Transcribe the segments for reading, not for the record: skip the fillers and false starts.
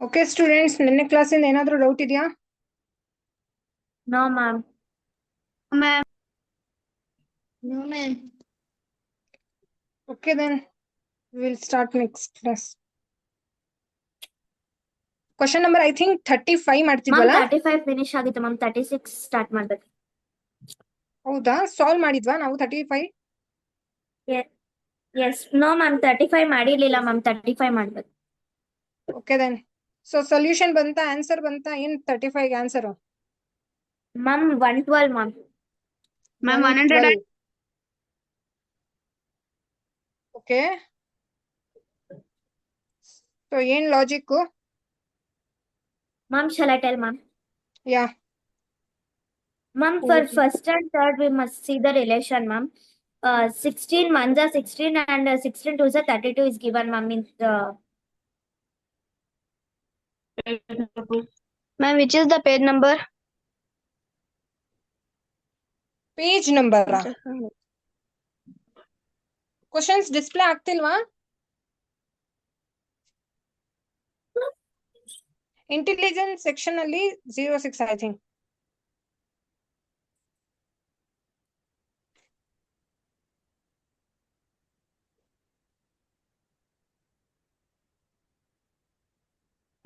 Okay students, ನಿನ್ನೆ ಕ್ಲಾಸಿಂದ ಏನಾದರೂ ಡೌಟ್ ಇದೆಯಾ? No, ma'am. Ma'am. No, ma'am. Okay, then we'll start next class. Question number I think 35 Ma'am, ಮಾಡ್ತಿದ್ವಲ್ಲ? 35 finish ಆಗಿತ್ತು ma'am. 36 start ಮಾಡ್ಬೇಕು. ಹೌದಾ? ಸಾಲ್ವ್ ಮಾಡಿದ್ವಾ ನಾವು 35? ಎಸ್. ನೋ ಮ್ಯಾಮ್, 35 ಮಾಡಿರ್ಲಿಲ್ಲ ಮ್ಯಾಮ್. 35 ಮಾಡ್ಬೇಕು. Okay then. ಸೊ ಸೊಲ್ಯೂಷನ್ ಬಂತಾ, ಆನ್ಸರ್ ಬಂತಾ? ಏನ್ 35 answer? Ma'am 112 ma'am. Ma'am, 100. Okay. So ಏನ್ logic? Ma'am, shall I tell ma'am? Yeah. Ma'am, for first and third we must see the relation ma'am. 16 ones are 16 and 16 twos are 32 is given ma'am in the... Ma'am, which is the page number? Page number. Questions display ಆಗ್ತಿಲ್ವಾ? Intelligence section ಅಲ್ಲಿ 06 I think.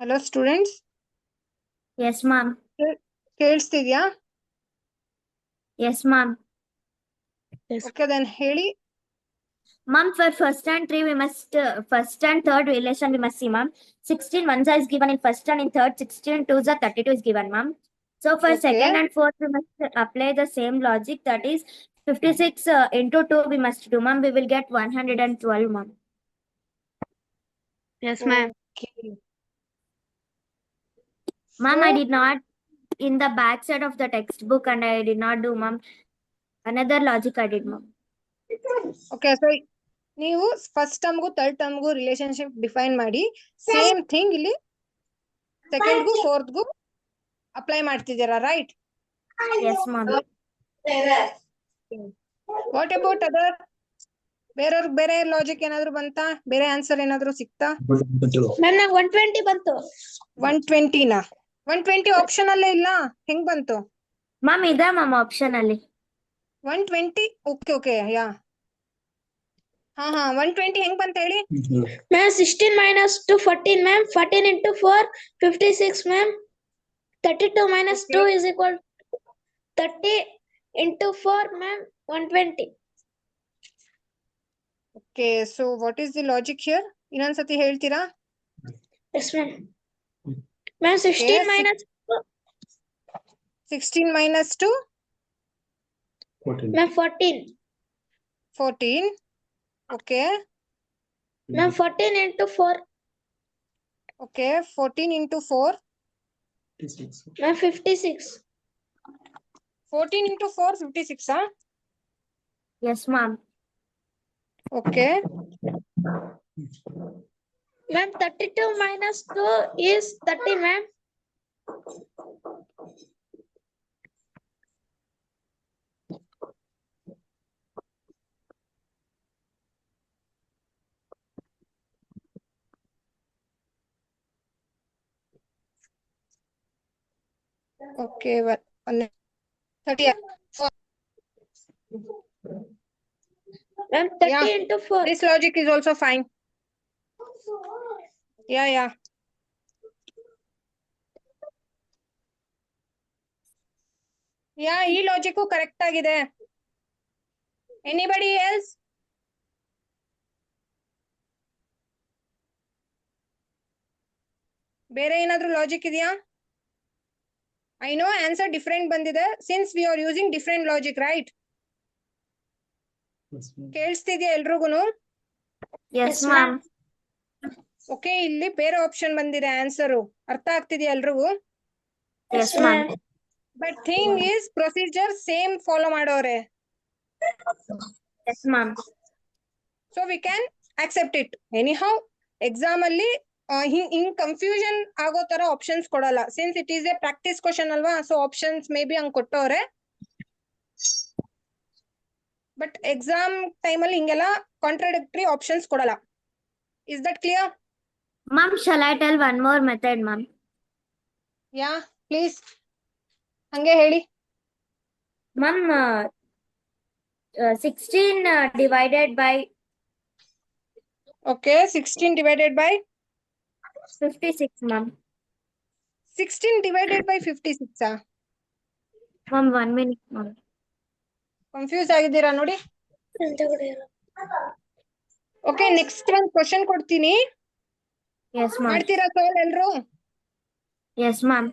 Hello students, Yes ma'am. ಕೇಳಿಸ್ತಿದ್ಯಾ? Yes ma'am. Okay then ಹೇಳಿ. Ma'am, for first and three we must first and third relation we must see ma'am. 16 ones are is given in first and in third. 16 twos are 32 is given ma'am. So for Okay. second and fourth we must apply the same logic, that is 56 into 2 we must do ma'am. We will get 112 ma'am. Yes, ma'am. Okay. Ma'am, So- I did not in the back side of the textbook and I did not do ma'am. Another logic I did ma'am. Okay, so ನೀವು first ಟರ್ಮ್ಗೂ third ಟರ್ಮ್ಗೂ relationship define ಮಾಡಿ same thing ಇಲ್ಲಿ ಸೆಕೆಂಡ್ಗೂ ಫೋರ್ತ್ಗೂ apply ಮಾಡ್ತಿದ್ದೀರಾ, right? Yes ma'am. What about other? ಬೇರೆಯವ್ರಿಗೆ ಬೇರೆ logic ಏನಾದ್ರು ಬಂತಾ? ಬೇರೆ answer ಏನಾದ್ರು ಸಿಕ್ತಾ? Ma'am, 120 ಬಂತು. 120ನಾ? 120 ಆಪ್ಷನ್ ಅಲ್ಲೇ ಇಲ್ಲ, ಹೆಂಗ್ ಬಂತು? Ma'am, ಇದೆ ma'am option ಅಲ್ಲಿ. 120 ಓಕೆ ಓಕೆ ಯಾ. ಹಾ 120 ಹೆಂಗ್ ಬಂತ ಹೇಳಿ? Ma'am, 16 minus 2, 14, ma'am. 14 into 4, 56, ma'am. 32 minus Okay. 2 is equal to 30 into 4, ma'am. 120. Okay, so what is the logic here? ಇನ್ನೊಂದ್ಸತಿ ಹೇಳ್ತೀರಾ? Yes, ma'am. Ma'am, 16 Okay, minus 16 minus 2? 14. Ma'am, 14. 14. Okay. Ma'am, 14 into 4. Okay, 14 into 4. 56. Ma'am, 56. 14 into 4, 56, huh? Yes ma'am. Okay. Ma'am, 32 minus 2 is 30, ma'am. Okay, well, 30. Ma'am, 30 Yeah. into 4. This logic is also fine. Yeah. Yeah, ಈ logic correct ಆಗಿದೆ. Anybody else? ಬೇರೆ ಏನಾದ್ರೂ logic ಇದೆಯಾ? I know answer different ಬಂದಿದೆ, since we are using different logic, right? Yes, ma'am. ಕೇಳಿಸ್ತಿದ್ಯಾ ಎಲ್ರಿಗೂನು? Yes Yes, ma'am. Okay, ಇಲ್ಲಿ ಬೇರೆ option ಬಂದಿದೆ ಆನ್ಸರು. ಅರ್ಥ ಆಗ್ತಿದ್ಯಾ ಎಲ್ರಿಗೂ? Yes ma'am. But thing is procedure same follow ಮಾಡೋರೆ. Yes ma'am. So we can accept it. Anyhow exam ಅಲ್ಲಿ ಹಿಂಗ್ ಕನ್ಫ್ಯೂಷನ್ ಆಗೋ ತರ ಆಪ್ಷನ್ಸ್ ಕೊಡಲ್ಲ, since it is A practice question ಅಲ್ವಾ. ಸೊ ಆಪ್ಷನ್ಸ್ ಮೇ ಬಿ ಹಂಗ್ ಕೊಟ್ಟವ್ರೆ, ಬಟ್ ಎಕ್ಸಾಮ್ ಟೈಮ್ ಅಲ್ಲಿ ಹಿಂಗೆಲ್ಲ ಕಾಂಟ್ರಾಡಿಕ್ಟರಿ ಆಪ್ಷನ್ಸ್ ಕೊಡಲ್ಲ. Is that clear? Ma'am, shall I tell one more method, ma'am? Yeah please ಹಂಗೆ ಹೇಳಿ. Ma'am, 16 divided by okay 16 divided by 56, ma'am. 16 divided by 56 ಆ Ma'am, 1 minute, ma'am. Confuse ಆಗಿದ್ದೀರಾ ನೋಡಿ. Okay next ಒಂದು question ಕೊಡ್ತೀನಿ, Yes, ma'am. ಮಾಡ್ತೀರಾ solve ಎಲ್ರು? Yes, ma'am.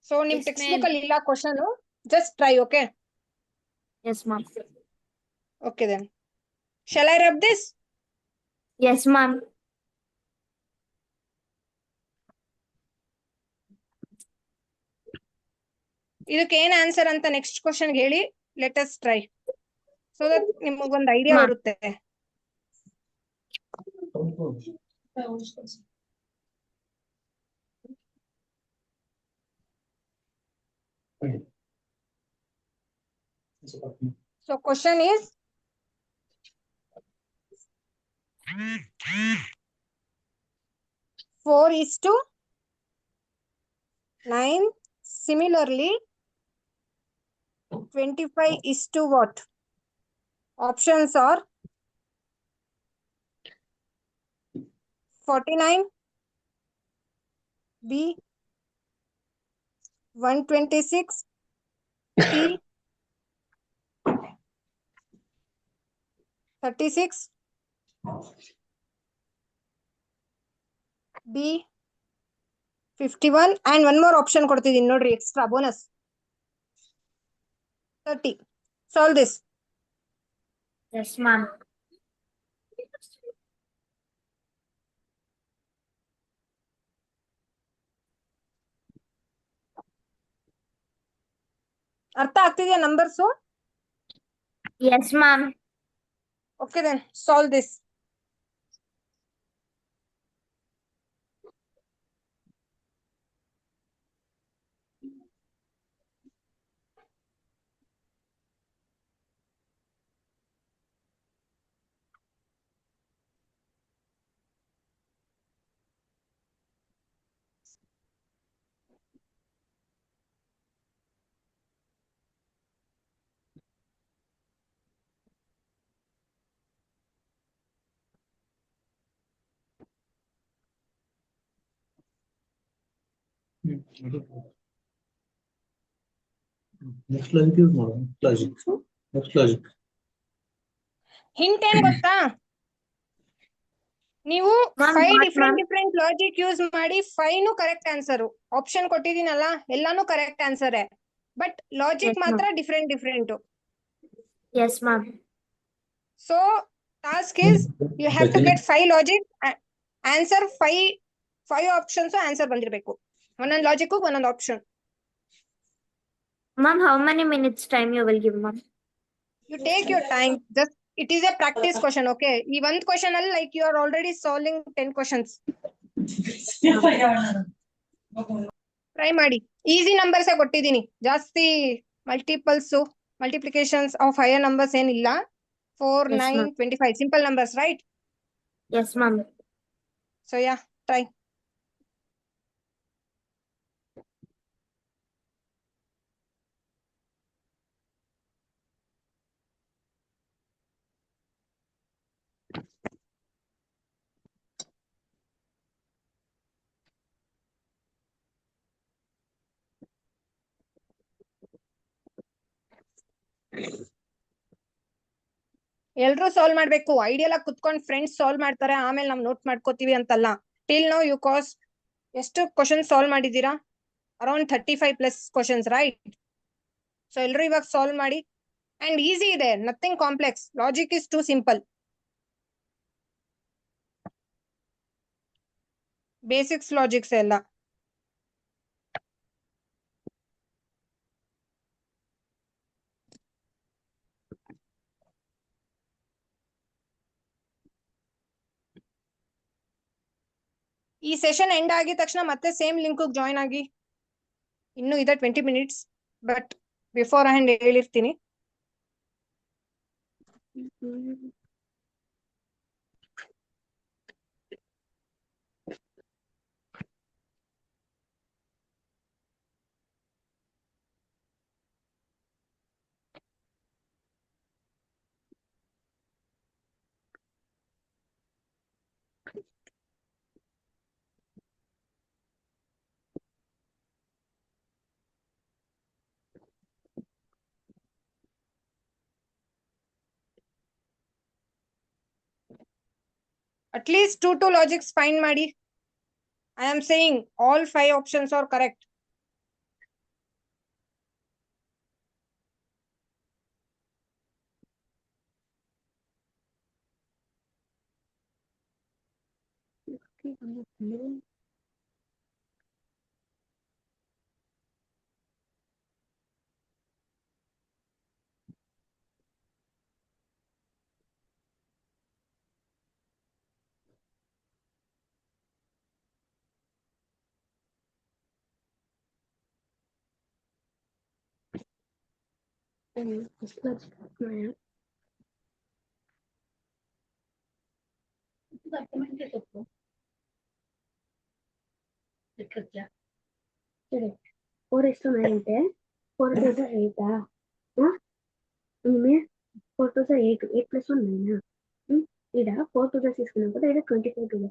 So ನಿಮ್ Yes, ಟೆಕ್ಸ್ಟ್ ma'am. ಬುಕ್ ಅಲ್ಲಿ ಇಲ್ಲ question, just try. Okay Yes, ma'am. Okay then shall I rub this? Yes, ma'am. ಇದಕ್ಕೆ ಏನ್ ಆನ್ಸರ್ ಅಂತ ನೆಕ್ಸ್ಟ್ ಕ್ವಶನ್ ಹೇಳಿ, let us try, so that ನಿಮಗೊಂದು ಐಡಿಯಾ ಮಾ- ಬರುತ್ತೆ. So question is 4:9. Similarly, 25 is to what? Options are 49, B 126, C 36, B 51, and one more option ಕೊಡ್ತಿದ್ದೀನಿ ನೋಡ್ರಿ, extra bonus 30. Solve this. Yes, ma'am. ಅರ್ಥ ಆಗ್ತಿದೆಯಾ numbers? Yes, ma'am. Okay then, solve this. Next logic is more logic. Next logic. Hint ಏನ್ ಗೊತ್ತಾ, ನೀವು Ma'am, 5 what, different ma'am? Different logic use ಮಾಡಿ 5 correct answer. Option ಕೊಟ್ಟಿದ್ದೀನಲ್ಲ ಎಲ್ಲಾನು correct answer, but logic Yes, ಮಾತ್ರ different different. Yes, ma'am. So task is you have to get 5 logic answer, 5 options answer ಬಂದಿರಬೇಕು. ಒಂದೊಂದು logic ಒಂದೊಂದು option. Ma'am, how many minutes time you will give, ma'am? You take your time. Just it is a practice question, okay? ಈ ಒಂದು question ಅಲ್ಲಿ like you are already solving 10 questions. Try ಮಾಡಿ, easy numbers ಕೊಟ್ಟಿದ್ದೀನಿ, ಜಾಸ್ತಿ multiplications of higher numbers ಏನಿಲ್ಲ. 4, Yes, 9, ma'am. 25 simple numbers, right? Yes, ma'am. So yeah try. ಎಲ್ರು solve ಮಾಡ್ಬೇಕು. Ideal ಆಗಿ ಕುತ್ಕೊಂಡು ಫ್ರೆಂಡ್ಸ್ ಸಾಲ್ವ್ ಮಾಡ್ತಾರೆ, ಆಮೇಲೆ ನಾವು ನೋಟ್ ಮಾಡ್ಕೋತೀವಿ ಅಂತಲ್ಲ. ಟಿಲ್ ನೌ ಯು ಕಾಸ್ ಎಷ್ಟು ಕ್ವಶನ್ ಸಾಲ್ವ್ ಮಾಡಿದೀರಾ? Around 35+ questions, right? ಸೊ ಎಲ್ರು ಇವಾಗ ಸಾಲ್ವ್ ಮಾಡಿ. ಅಂಡ್ ಈಸಿ ಇದೆ, nothing complex. Logic is two simple. Basics logics ಎಲ್ಲ. ಈ ಸೆಷನ್ ಎಂಡ್ ಆಗಿದ ತಕ್ಷಣ ಮತ್ತೆ ಸೇಮ್ ಲಿಂಕ್ ಜಾಯ್ನ್ ಆಗಿ. ಇನ್ನು ಇದೆ 20 ಮಿನಿಟ್ಸ್, ಬಟ್ ಬಿಫೋರ್ ಹ್ಯಾಂಡ್ ಹೇಳಿರ್ತೀನಿ. At least 2 logics find ಮಾಡಿ. I am saying all 5 options are correct. Four is to 9 అంటే 4 to the 8 4 to the 8 8 plus 1 9 ఇక్కడ 4 to the 6 కదా ఇక్కడ 25 to the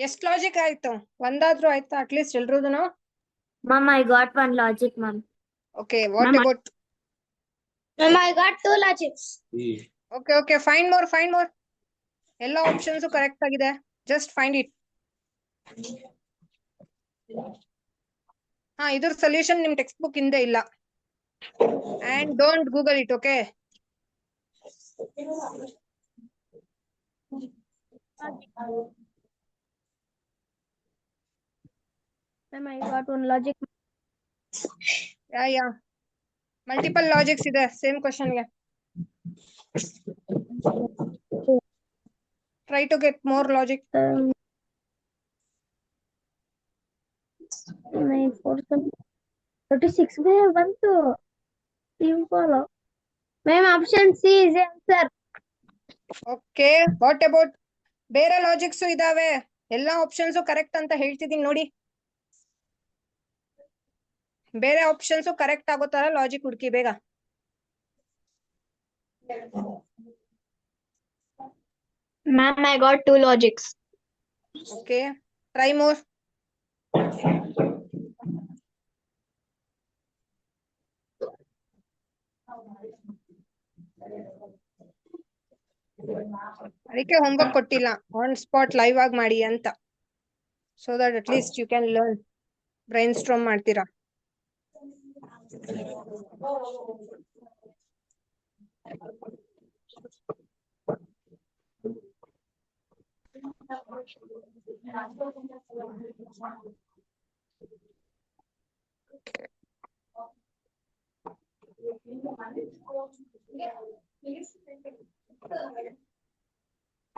ಎಷ್ಟು ಲಾಜಿಕ್ ಆಯ್ತು? ಒಂದಾದ್ರೂ ಆಯ್ತಾ at least ಎಲ್ರೂದುನು? Ma'am, I got one logic, ma'am. Okay, what Ma'am, about? Ma'am, I got 2 logics. Okay, find more. ಎಲ್ಲ options correct ಆಗಿದೆ. Just find it. ಇದ್ರ solution ನಿಮ್ ಟೆಕ್ಸ್ಟ್ ಬುಕ್ ಹಿಂದೆ ಇಲ್ಲ. And don't Google it, okay? Ma'am, I got one logic. Yeah multiple logics ಇದೆ same ಕ್ವಶನ್ಗೆ. Try to get more logic. 9 4 36 ಬಂತು simple. Ma'am, option C is the answer. Okay, what about ಬೇರೆ logics ಇದಾವೆ? ಎಲ್ಲಾ options correct ಅಂತ ಹೇಳ್ತಿದೀನಿ ನೋಡಿ. ಬೇರೆ options correct ಆಗೋ ತರ ಲಾಜಿಕ್ ಹುಡುಕಿ ಬೇಗ. Ma'am, I got 2 logics. Okay, try more. ಅದಕ್ಕೆ ಹೋಮ್ವರ್ಕ್ ಕೊಟ್ಟಿಲ್ಲ, ಆನ್ ಸ್ಪಾಟ್ ಲೈವ್ ಆಗಿ ಮಾಡಿ ಅಂತ. So that at least you can learn. Brainstorm ಮಾಡ್ತೀರಾ.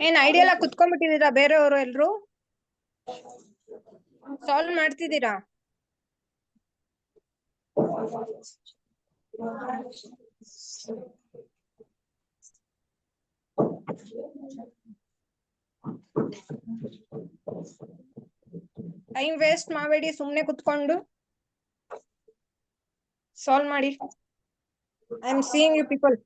ಏನ್ ಐಡಿಯಾ ಎಲ್ಲ ಕುತ್ಕೊಂಡ್ಬಿಟ್ಟಿದೀರಾ ಬೇರೆಯವರು ಎಲ್ರು? ಸಾಲ್ವ್ ಮಾಡ್ತಿದ್ದೀರಾ? ಟೈಮ್ ವೇಸ್ಟ್ ಮಾಡಬೇಡಿ, ಸುಮ್ನೆ ಕುತ್ಕೊಂಡು ಸಾಲ್ವ್ ಮಾಡಿ. I am seeing you people.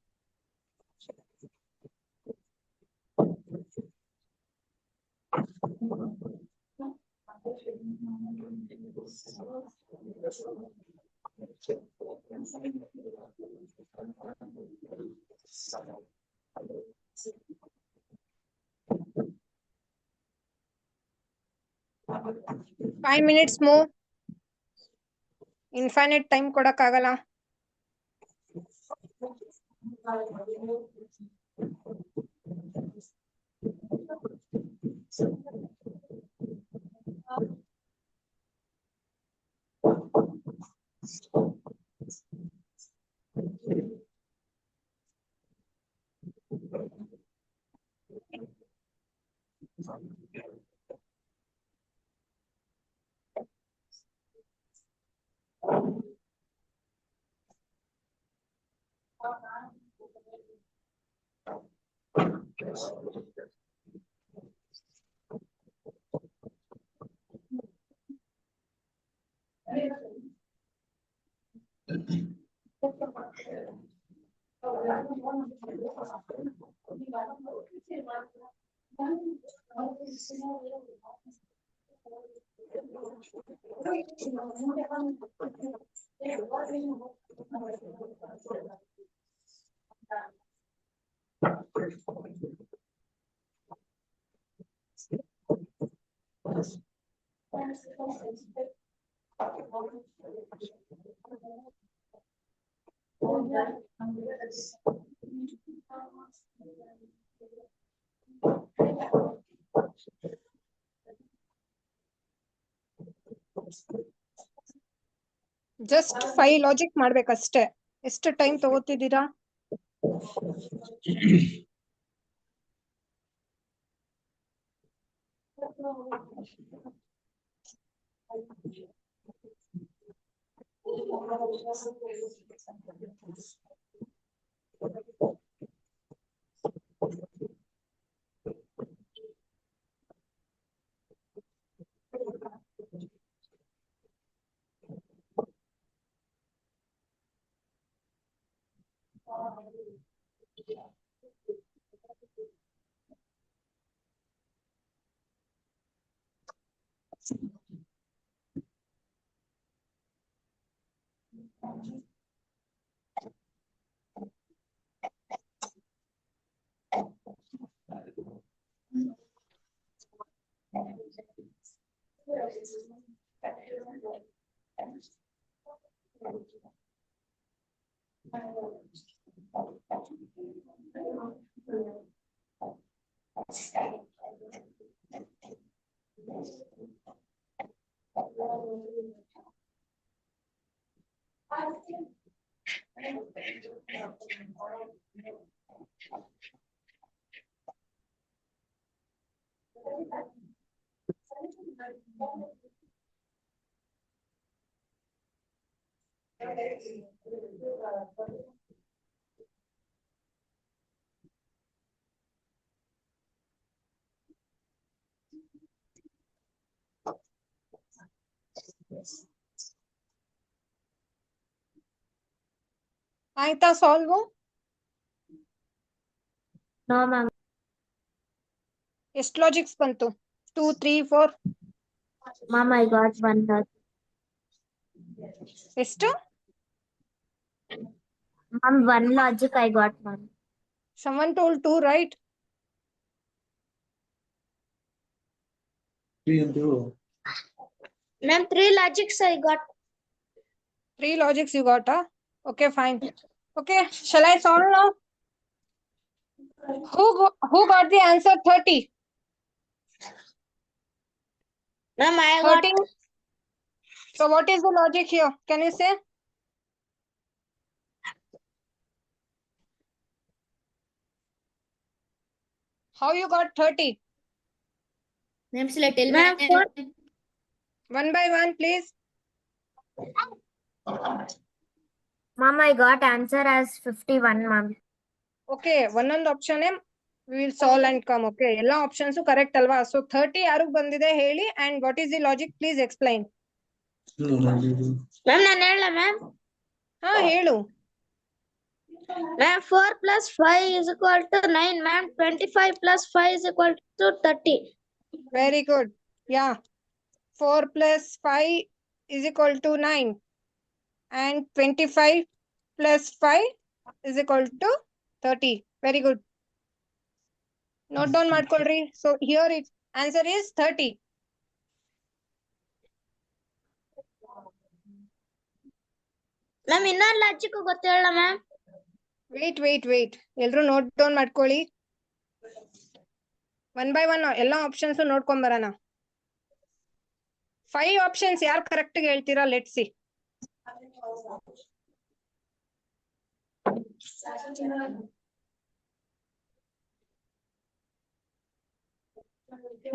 Five minutes more. Infinite time ಕೊಡಕ್ಕಾಗಲ್ಲ. ಜಸ್ಟ್ 5 ಲಾಜಿಕ್ ಮಾಡ್ಬೇಕಷ್ಟೇ. ಎಷ್ಟು ಟೈಮ್ ತಗೋತಿದ್ದೀರಾ? ಆಯ್ತಾ ಸಾಲ್ವ್? No, ma'am. ಎಷ್ಟು ಲಾಜಿಕ್ಸ್ ಬಂತು? 2, 3, 4? Ma'am, I got one lot. ಎಷ್ಟು? Ma'am, one logic I got, ma'am. Someone told 2, right? 3 into Ma'am, 3 logics I got. 3 logics you got, huh? Okay, fine. Okay, shall I solve now? Who got the answer 30? Ma'am, I got 13. So what is the logic here? Can you say? How you got 30? Ma'am, tell Ma'am, four. One by one, please. Ma'am, I got answer as 51, ma'am. Okay, ಒಂದೊಂದು option we will solve and come. Okay, ಎಲ್ಲ options correct ಅಲ್ವಾ? So 30 ಯಾರಿಗೆ ಬಂದಿದೆ ಹೇಳಿ, and what is the logic? Please explain. Ma'am, ನಾನು ಹೇಳ ma'am. ಹಾ ಹೇಳು. Ma'am, 4 plus 5 is equal to 9. Ma'am, 25 plus 5 is equal to 30. Very good. Yeah. 4 plus 5 is equal to 9. And 25 plus 5 is equal to 30. Very good. Note down ಮಾಡ್ಕೊಳ್ರಿ. So here it answer is 30. Ma'am, ಇನ್ನೊಂದು logic ಗೊತ್ತೇಳ ma'am. Wait. ಎಲ್ರು note down ಮಾಡ್ಕೊಳ್ಳಿ. One by one ಎಲ್ಲ options ನೋಡ್ಕೊಂಡ್ ಬರೋಣ. 5 options ಯಾರು correct ಹೇಳ್ತೀರಾ? Let see.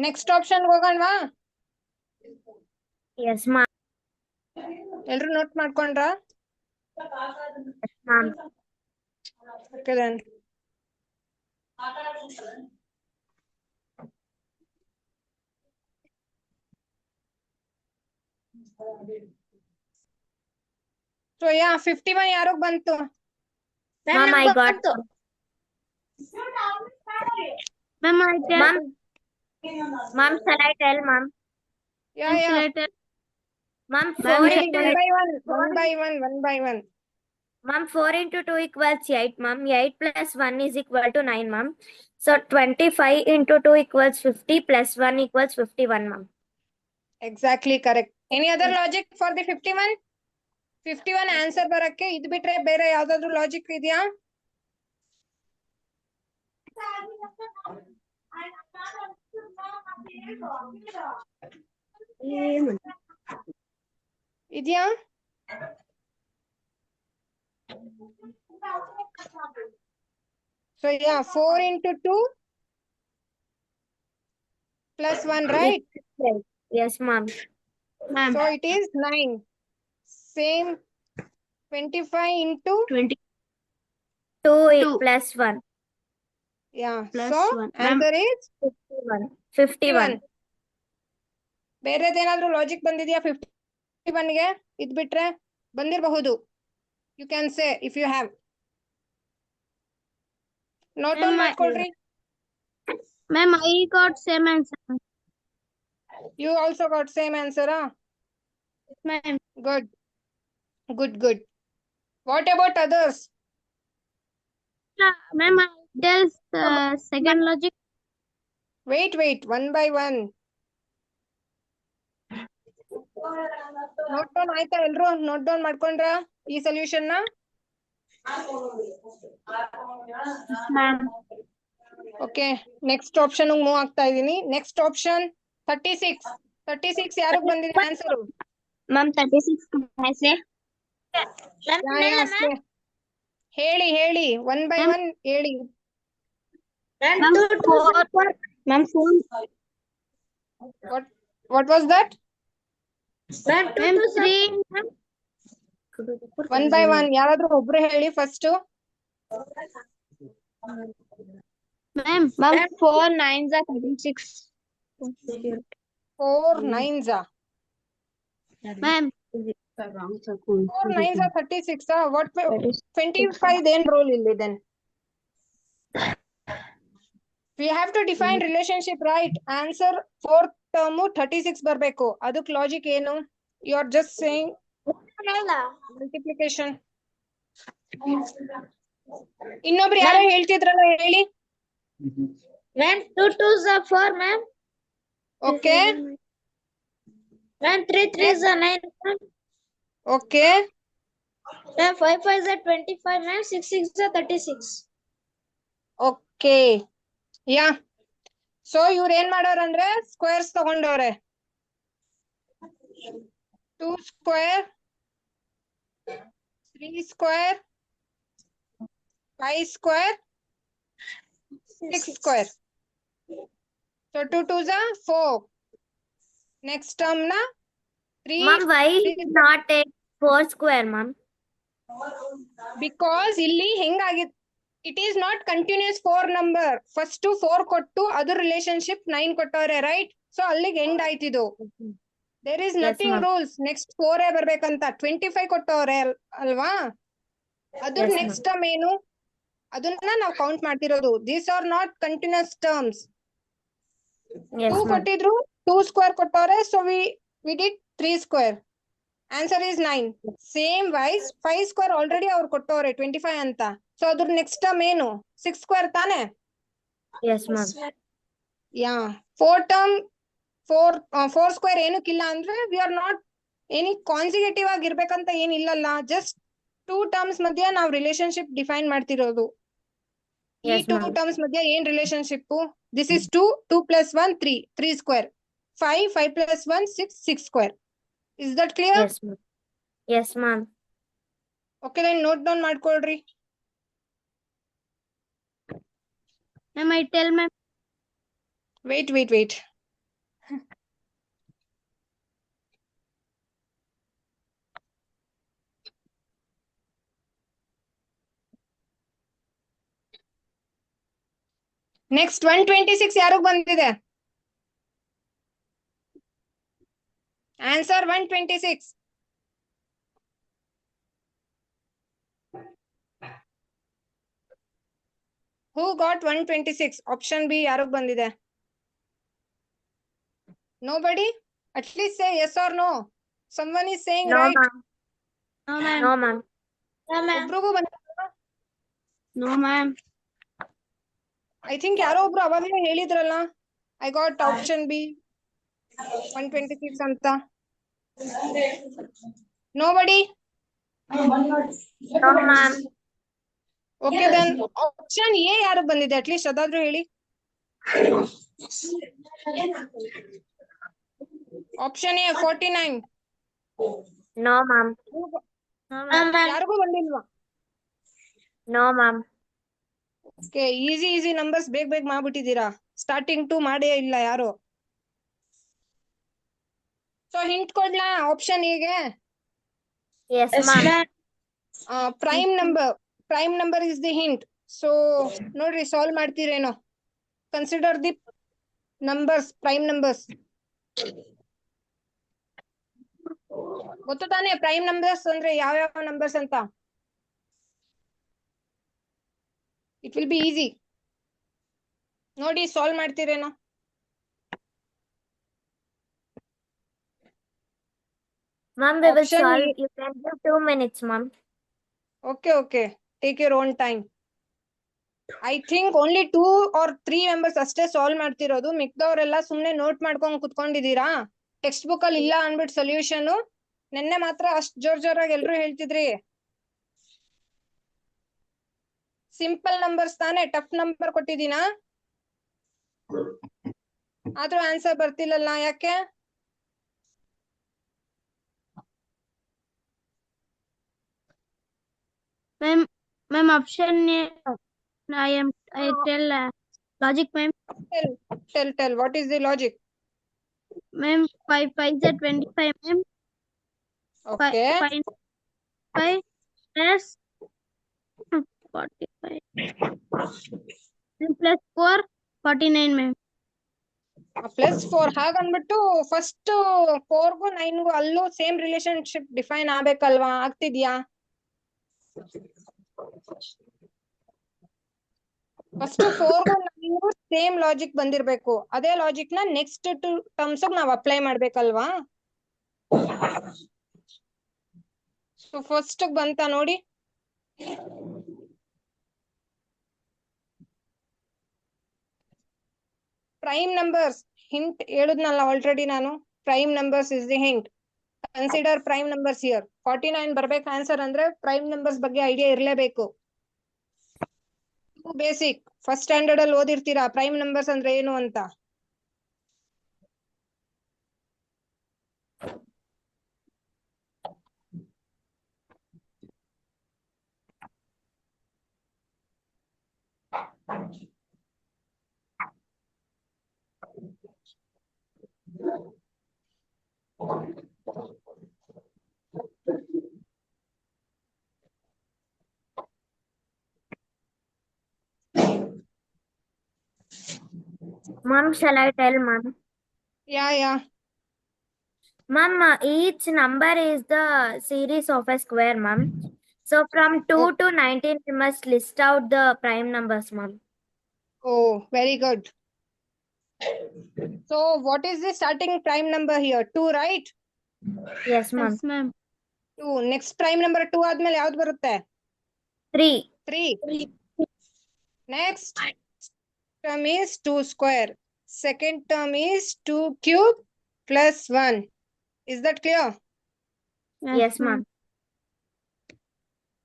ನೆಕ್ಸ್ಟ್ ಆಪ್ಷನ್ ಹೋಗೋಣವಾ? Yes, ma'am. ಎಲ್ರು ನೋಟ್ ಮಾಡ್ಕೊಂಡ್ರಾ? Ma'am. Okay then. So yeah, 51 ಯಾರಿಗೆ ಬಂತು? Ma'am, I got. Ma'am, I tell. Ma'am, ma'am, shall I tell, ma'am? Yeah, yeah. Ma'am, Ma'am, 4 Tell into one by one, one by one, one by one. Ma'am, 4 into 2 equals 8, ma'am. 8 plus 1 is equal to 9, ma'am. So 25 into 2 equals 50 plus 1 equals 51, ma'am. Exactly correct. Any other logic for the 51? 51 answer ಬರಕ್ಕೆ ಇದ್ ಬಿಟ್ರೆ ಬೇರೆ ಯಾವ್ದಾದ್ರು logic ಇದೆಯಾ? ಇದೆಯಾ? So yeah, 4 into 2 plus 1, right? Yes, ma'am. Ma'am, So it is 9. Same 25 into 2 Two. plus 1. yeah. Plus So 1. Ma'am, answer is 51. 51. ಬೇರೆದೇನಾದ್ರೂ logic ಬಂದಿದ್ಯಾ 51 ಗೆ? ಇದ್ ಬಿಟ್ರೆ ಬಂದಿರಬಹುದು. You can say if you have. Note down ಮಾಡ್ಕೊಳ್ರಿ. ma'am, I got same answer. You also got same answer, huh? Ma'am, Good. Good, good. What about others? ma'am, I tell second logic. Wait, one by one. Note down ಆಯ್ತಾ ಎಲ್ರು? Note down ಮಾಡ್ಕೊಂಡ್ರ ಈ solution ನ? Ma'am, okay, next option move ಆಗ್ತಾ ಇದೀನಿ. Next option 36. 36 ಯಾರಿಗ್ ಬಂದಿದೆ answer? ma'am, 36. I say. ಹೇಳಿ ಒನ್ ಬೈ Ma'am. ಒನ್ ಹೇಳಿ. Ma'am, 4. Ma'am, 4. What was that? Ma'am, 3. One by one ಯಾರಾದ್ರೂ ಒಬ್ರು ಹೇಳಿ first. Ma'am, 4 9s are 36. 4 9s are Ma'am, 4 9s are 36. What 25 ಏನ್ ರೋಲ್ ಇಲ್ಲಿ then? We have to define relationship, right? Answer 4th term 36 ಬರ್ಬೇಕು. ಅದಕ್ಕೆ logic ಏನು? You are just saying multiplication. ಇನ್ನೊಬ್ರು ಯಾರೋ ಹೇಳ್ತಿದ್ರಲ್ಲ, ಹೇಳಿ. Ma'am, 2 2s are 4, ma'am. Okay Ma'am, 3 3s are 9, ma'am. Okay Ma'am, 5 5s are 25, ma'am. 6 6s are 36. Okay yeah. So ಇವ್ರ ಏನ್ ಮಾಡೋರಂದ್ರೆ squares ತಗೊಂಡವ್ರೆ. 2 square, 3 square, 5 square, 6 square. So 2 2s are 4. Next term na 3. Ma'am, why not take 4 square, ma'am? Because ಇಲ್ಲಿ ಹೆಂಗಾಗಿತ್ತು, it is not continuous 4 number. First 4 ಕೊಟ್ಟು ಅದ್ರ relationship 9 ಕೊಟ್ಟವ್ರೆ, right? So ಅಲ್ಲಿಗೆ end ಆಯ್ತಿದು. There is nothing ma'am. Rules. Next 4 ಬರ್ಬೇಕಂತ 25 ಕೊಟ್ಟವ್ರೆ ಅಲ್ವಾ? ಅದ್ರ Yes, ನೆಕ್ಸ್ಟ್ ಟರ್ಮ್ ಏನು ಅದನ್ನ ನಾವು ಕೌಂಟ್ ಮಾಡ್ತಿರೋದು. These are not continuous terms. Yes, 2 ma'am. ಕೊಟ್ಟಿದ್ರು, 2 ಸ್ಕ್ವೇರ್ ಕೊಟ್ಟವ್ರೆ. So we did 3 square. Answer is 9. Same wise 5 square already ಅವ್ರು ಕೊಟ್ಟವ್ರೆ 25 ಅಂತ. ಸೊ ಅದ್ರ ನೆಕ್ಸ್ಟ್ ಟರ್ಮ್ ಏನು? 6 ಸ್ಕ್ವೇರ್ ತಾನೆ? Yes, ma'am. Yeah. 4 term 4 square ಏನಕ್ಕಿಲ್ಲ ಅಂದ್ರೆ we are not any consecutive ಆಗಿರ್ಬೇಕಂತ ಏನಿಲ್ಲಲ್ಲ. ಜಸ್ಟ್ 2 ಟರ್ಮ್ಸ್ ಮಧ್ಯೆ ನಾವು ರಿಲೇಶನ್ಶಿಪ್ ಡಿಫೈನ್ ಮಾಡ್ತಿರೋದು. ಈ Yes, 2 ma'am. ಟರ್ಮ್ಸ್ ಮಧ್ಯೆ ಏನ್ relationship? This is 2 2 plus 1 3 3 square. 5 5 plus 1 6 6 square. Is that clear? Yes, ma'am. Yes, ma'am. Okay, then note down ಮಾಡ್ಕೊಳ್ರಿ. Ma'am, I tell ma'am. Wait. Next 126 ಯಾರಿಗ್ ಬಂದಿದೆ answer? 126 ಹೂ got 126? Option B ಯಾರಿಗ್ ಬಂದಿದೆ? Nobody? At least say yes or no. Someone is saying No, right. ma'am. No, ma'am. No, ma'am. No, ma'am. ಒಬ್ರಿಗೂ ಬಂದಿಲ್ಲ. No, ma'am. I think ಯಾರೋ ಒಬ್ರು ಅವಾಗಲೇ ಹೇಳಿದ್ರಲ್ಲ, I got option B 126 ಅಂತ. Nobody? No, ma'am. Okay then option A ಯಾರು ಬಂದಿದೆ? At least ಅದಾದ್ರೂ ಹೇಳಿ. Option A 49. No, ma'am. No, ma'am. ಯಾರಿಗೂ ಬಂದಿಲ್ವಾ? No, ma'am. Okay, easy numbers ಬೇಗ ಮಾಡ್ಬಿಟ್ಟಿದ್ದೀರಾ. ಸ್ಟಾರ್ಟಿಂಗ್ ಟು ಮಾಡೇ ಇಲ್ಲ ಯಾರು. ಸೊ ಹಿಂಟ್ ಕೊಡ್ಲಾ ಆಪ್ಷನ್ ಎಗೆ? Yes, ma'am. Prime number is the hint. So ನೋಡ್ರಿ, ಸಾಲ್ವ್ ಮಾಡ್ತೀರೇನೋ. Consider the numbers, prime numbers. ಗೊತ್ತು ತಾನೇ ಪ್ರೈಮ್ ನಂಬರ್ಸ್ ಅಂದ್ರೆ ಯಾವ ನಂಬರ್ಸ್ ಅಂತ? It will be easy. ನೋಡಿ, ಸಾಲ್ವ್ ಮಾಡ್ತೀರೇನೋ. Ma'am, we will Option solve. A. You can give 2 minutes, ma'am. Okay, take your own time. I think only 2 or 3 members ಅಷ್ಟೇ solve ಮಾಡ್ತಿರೋದು. ಮಿಕ್ದವ್ರೆಲ್ಲ ಸುಮ್ನೆ ನೋಟ್ ಮಾಡ್ಕೊಂಡ್ ಕುತ್ಕೊಂಡಿದೀರಾ. ಟೆಕ್ಸ್ಟ್ ಬುಕ್ ಅಲ್ಲಿ ಇಲ್ಲ ಅನ್ಬಿಟ್ಟು ಸೊಲ್ಯೂಷನ್. ನೆನ್ನೆ ಮಾತ್ರ ಅಷ್ಟ್ ಜೋರಾಗಿ ಎಲ್ರು ಹೇಳ್ತಿದ್ರಿ. ಸಿಂಪಲ್ ನಂಬರ್ಸ್ ತಾನೇ, ಟಫ್ ನಂಬರ್ ಕೊಟ್ಟಿದ್ದೀನಾ? ಆದ್ರೂ ಆನ್ಸರ್ ಬರ್ತಿಲ್ಲಲ್ಲ, ಯಾಕೆ? Ma'am, option A. I tell logic, ma'am. Tell what is the logic? Ma'am, 5 is 25, ma'am. Okay. 5 plus 45. And plus 4, 49, ma'am. +4 ಹಾಗನ್ಬಿಟ್ಟು ಫಸ್ಟ್ 4ಗೂ 9ಗೂ ಅಲ್ಲೂ ಸೇಮ್ ರಿಲೇಶನ್ಶಿಪ್ ಡಿಫೈನ್ ಆಗ್ಬೇಕಲ್ವಾ? ಆಗ್ತಿದ್ಯಾ? ಫಸ್ಟ್ 4ಗೂ 9ಗೂ ಸೇಮ್ ಲಾಜಿಕ್ ಬಂದಿರ್ಬೇಕು. ಅದೇ ಲಾಜಿಕ್ ನ ನೆಕ್ಸ್ಟ್ ಟರ್ಮ್ಸ್ ನಾವ್ ಅಪ್ಲೈ ಮಾಡ್ಬೇಕಲ್ವಾ? ಸೊ ಫಸ್ಟ್ ಬಂತ ನೋಡಿ. ಪ್ರೈಮ್ ನಂಬರ್ಸ್ ಹಿಂಟ್ ಹೇಳಿದ್ನಲ್ಲ ಆಲ್ರೆಡಿ ನಾನು. Prime numbers is the hint. Consider prime numbers here. 49 ಬರ್ಬೇಕು ಆನ್ಸರ್ ಅಂದ್ರೆ ಪ್ರೈಮ್ ನಂಬರ್ಸ್ ಬಗ್ಗೆ ಐಡಿಯಾ ಇರ್ಲೇಬೇಕು. ಬೇಸಿಕ್ ಫಸ್ಟ್ ಸ್ಟ್ಯಾಂಡರ್ಡ್ ಅಲ್ಲಿ ಓದಿರ್ತೀರಾ ಪ್ರೈಮ್ ನಂಬರ್ಸ್ ಅಂದ್ರೆ ಏನು ಅಂತ. Ma'am, shall I tell, ma'am? Yeah Ma'am, each number is the series of a square, ma'am. So from 2 to 19, we must list out the prime numbers, ma'am. Oh, very good. So what is the starting prime number here? 2, right? Yes, ma'am. Yes, ma'am. 2. Next prime number 2 ಆದ್ಮೇಲೆ ಯಾವ್ದು ಬರುತ್ತೆ? 3. 3. Next term is 2 square. Second term is 2 cube plus 1. Is that clear? Yes, ma'am.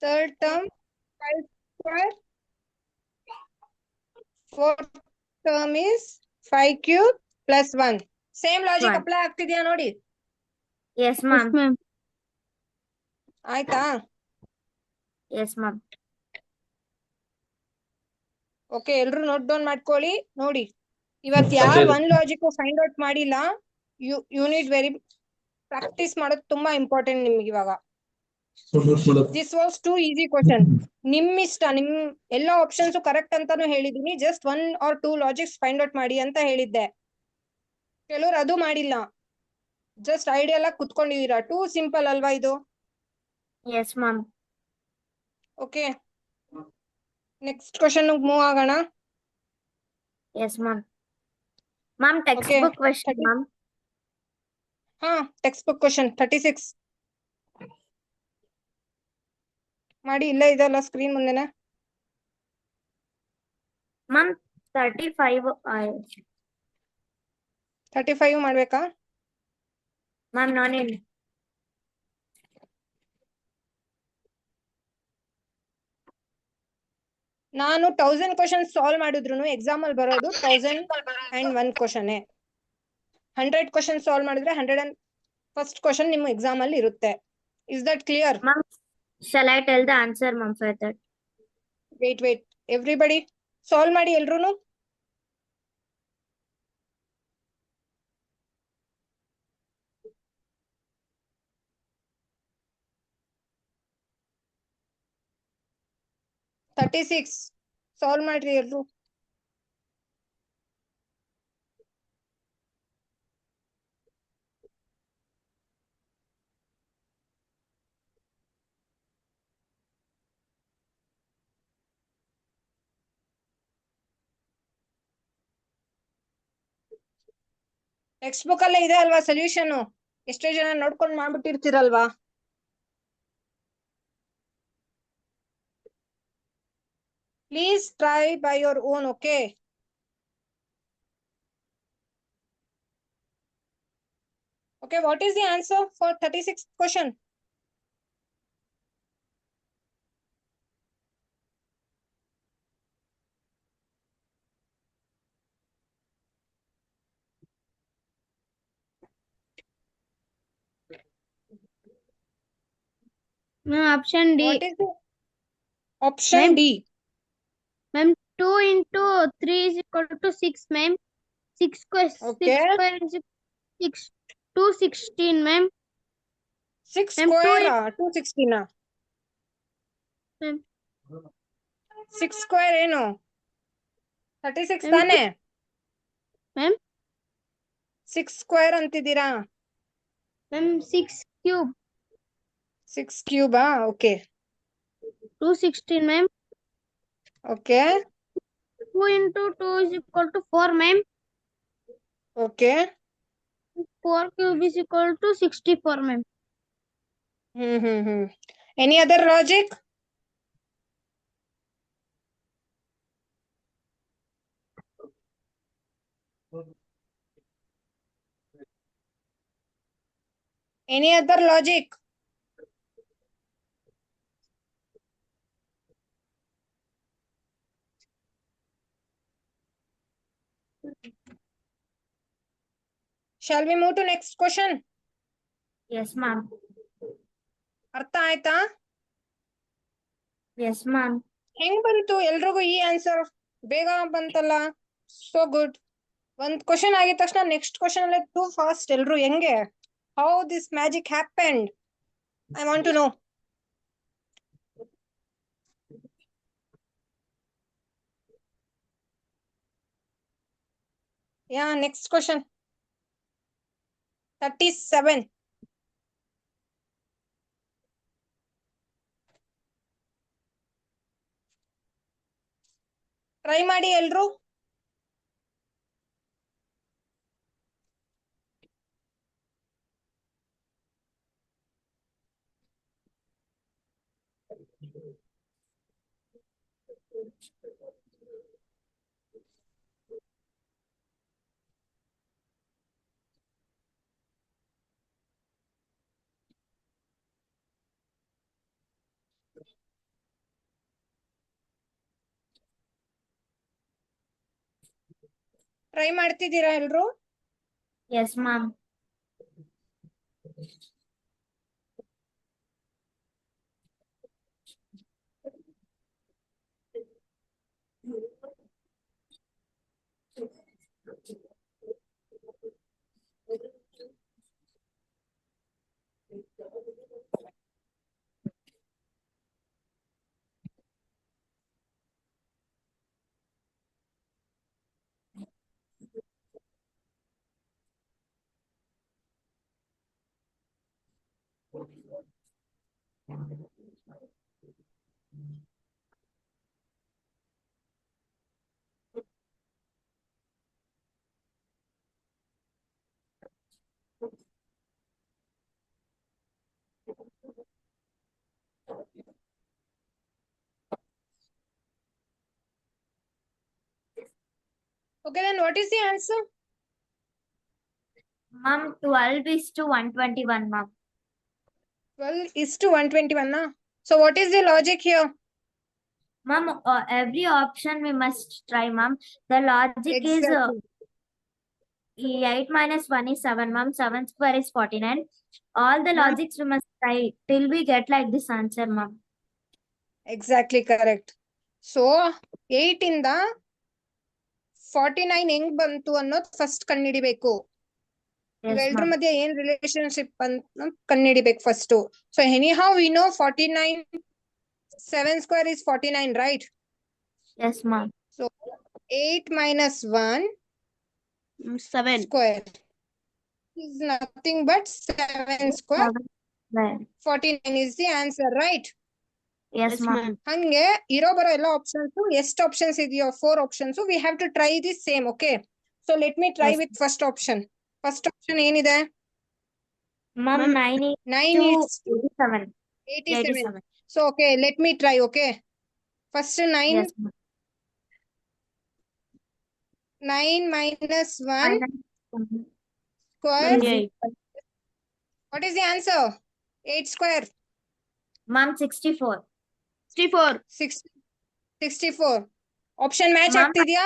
Third term 5 square. Fourth term is 5 cube plus 1. Same logic One. apply ಆಗ್ತಿದ್ಯಾ ನೋಡಿ. Yes, Yes, ma'am. ma'am. ಆಯ್ತಾ? Yes, ma'am. Okay, ಎಲ್ರು note down ಮಾಡ್ಕೊಳ್ಳಿ. ನೋಡಿ, ಇವತ್ ಯಾರು one logic find out ಮಾಡಿಲ್ಲ, you need very practice ಮಾಡೋದು ತುಂಬಾ ಇಂಪಾರ್ಟೆಂಟ್ ನಿಮ್ಗೆ ಇವಾಗ. This was too easy question. ನಿಮ್ ಇಷ್ಟ, ನಿಮ್ ಎಲ್ಲ ಆಪ್ಷನ್ಸ್ ಕರೆಕ್ಟ್ ಅಂತಾನು ಹೇಳಿದೀನಿ. Just 1 or 2 logics find out ಮಾಡಿ ಅಂತ ಹೇಳಿದ್ದೆ. ಕೆಲವ್ರು ಅದು ಮಾಡಿಲ್ಲ, ಜಸ್ಟ್ ಐಡಿಯಾ ಎಲ್ಲ ಕುತ್ಕೊಂಡಿದೀರಾ. ಟೂ ಸಿಂಪಲ್ ಅಲ್ವಾ ಇದು? Yes, ma'am. Okay, next question move ಆಗೋಣ. Yes, ma'am. Ma'am, textbook question, ma'am. ಹಾ, ಟೆಕ್ಸ್ಟ್ ಬುಕ್ ಕ್ವಶನ್ 36 ಮಾಡಿ. ಇಲ್ಲೇ ಇದೆಲ್ಲ ಸ್ಕ್ರೀನ್ ಮುಂದೆನೆ. Ma'am, 35. 35 ಮಾಡ್ಬೇಕಾ? Ma'am, no need. ನಾನು 1000 ಕ್ವಶನ್ ಸಾಲ್ವ್ ಮಾಡಿದ್ರು ಎಕ್ಸಾಮ್ ಅಲ್ಲಿ ಬರೋದು 1001 ಕ್ವಶನ್. 100 ಕ್ವಶನ್ ಸಾಲ್ವ್ ಮಾಡಿದ್ರೆ 101st ಕ್ವಶನ್ ನಿಮ್ಮ ಎಕ್ಸಾಮ್ ಅಲ್ಲಿ ಇರುತ್ತೆ. Is that clear? Ma'am, shall I tell the answer, ma'am, for that? Wait everybody solve ಮಾಡಿ ಎಲ್ರು. $36 ಸಾಲ್ವ್ ಮಾಡ್ರಿ ಎಲ್ರು. ಟೆಕ್ಸ್ಟ್ ಬುಕ್ ಅಲ್ಲೇ ಇದೆ ಅಲ್ವಾ ಸೊಲ್ಯೂಷನ್? ಎಷ್ಟೋ ಜನ ನೋಡ್ಕೊಂಡು ಮಾಡ್ಬಿಟ್ಟಿರ್ತೀರಲ್ವಾ? Please try by your own. Okay, what is the answer for 36th question? Ma'am, option D. What is the option Ma'am. D? Ma'am, 2 into 3 is equal to 6, ma'am. 6 square, Okay. 6 square is 6, 216, ma'am. 6 Ma'am, square 216. Ma'am. 6 square ಏನು 36 Ma'am, ತಾನೆ? Ma'am. 6 square ಅಂತಿದ್ದೀರಾ? Ma'am, 6 cube. 6 cube. Okay 216, ma'am. Okay 2 into 2 is equal to 4, ma'am. Okay 4 cube is equal to 64, ma'am. Any other logic? Any other logic? Shall we move to next question? Yes, ma'am. ಅರ್ಥ ಆಯ್ತಾ? Yes, ma'am. ಹೆಂಗ್ ಬಂತು ಎಲ್ರಿಗೂ ಈ answer? ಬೇಗ ಬಂತಲ್ಲ, so good. ಒಂದ್ question ಆಗಿದ ತಕ್ಷಣ ನೆಕ್ಸ್ಟ್ ಕ್ವಶನ್ ಅಲ್ಲೇ ಟೂ ಫಾಸ್ಟ್ ಎಲ್ರು. ಹೆಂಗೆ? How this magic happened? I want to know. Yeah, next question 37. Try ಮಾಡಿ ಎಲ್ರು. ಟ್ರೈ ಮಾಡ್ತಿದ್ದೀರಾ ಎಲ್ರು? Yes, ma'am. Okay, then what is the answer? Ma'am, 12 is to 121, ma'am. 12 is to 121, na? So what is the logic here? Ma'am, every option we must try, ma'am. The logic is Exactly. 8 minus 1 is 7, ma'am. 7 square is 49. All the Ma'am. logics we must try till we get like this answer, ma'am. Exactly correct. So 8 ಇಂದ 49 ಹೆಂಗ್ ಬಂತು ಅನ್ನೋದು first ಕಂಡುಹಿಡಿಬೇಕು. Yes, ಇವೆರಡರ ma'am. ಮಧ್ಯೆ ಏನ್ relationship ಅಂತ ಕಂಡುಹಿಡಿಬೇಕು first. So anyhow we know 49 7 square is 49, right? Yes, ma'am. So 8 minus 1 7. square is nothing but 7 square. 7 square. 49 is the answer, right? Yes, ma'am. ಹಂಗೆ ಇರೋ ಬರೋ ಎಲ್ಲ ಆಪ್ಷನ್ಸ್ ಎಷ್ಟು ಆಪ್ಷನ್ಸ್ ಇದೆಯೋ 4 options we have to try the same. Okay, so let me try Yes. With first option. First option ಏನಿದೆ? Ma'am, Ma'am, 9 is 9 to is 87. 87. 87. So okay, let me try. Okay, first 9 Yes, ma'am. 9 minus 1 Minus 1 square. is 28. What is the answer? 8 square. Ma'am, 64. 64. 64. Option match Ma'am. ಆಗ್ತಿದ್ಯಾ?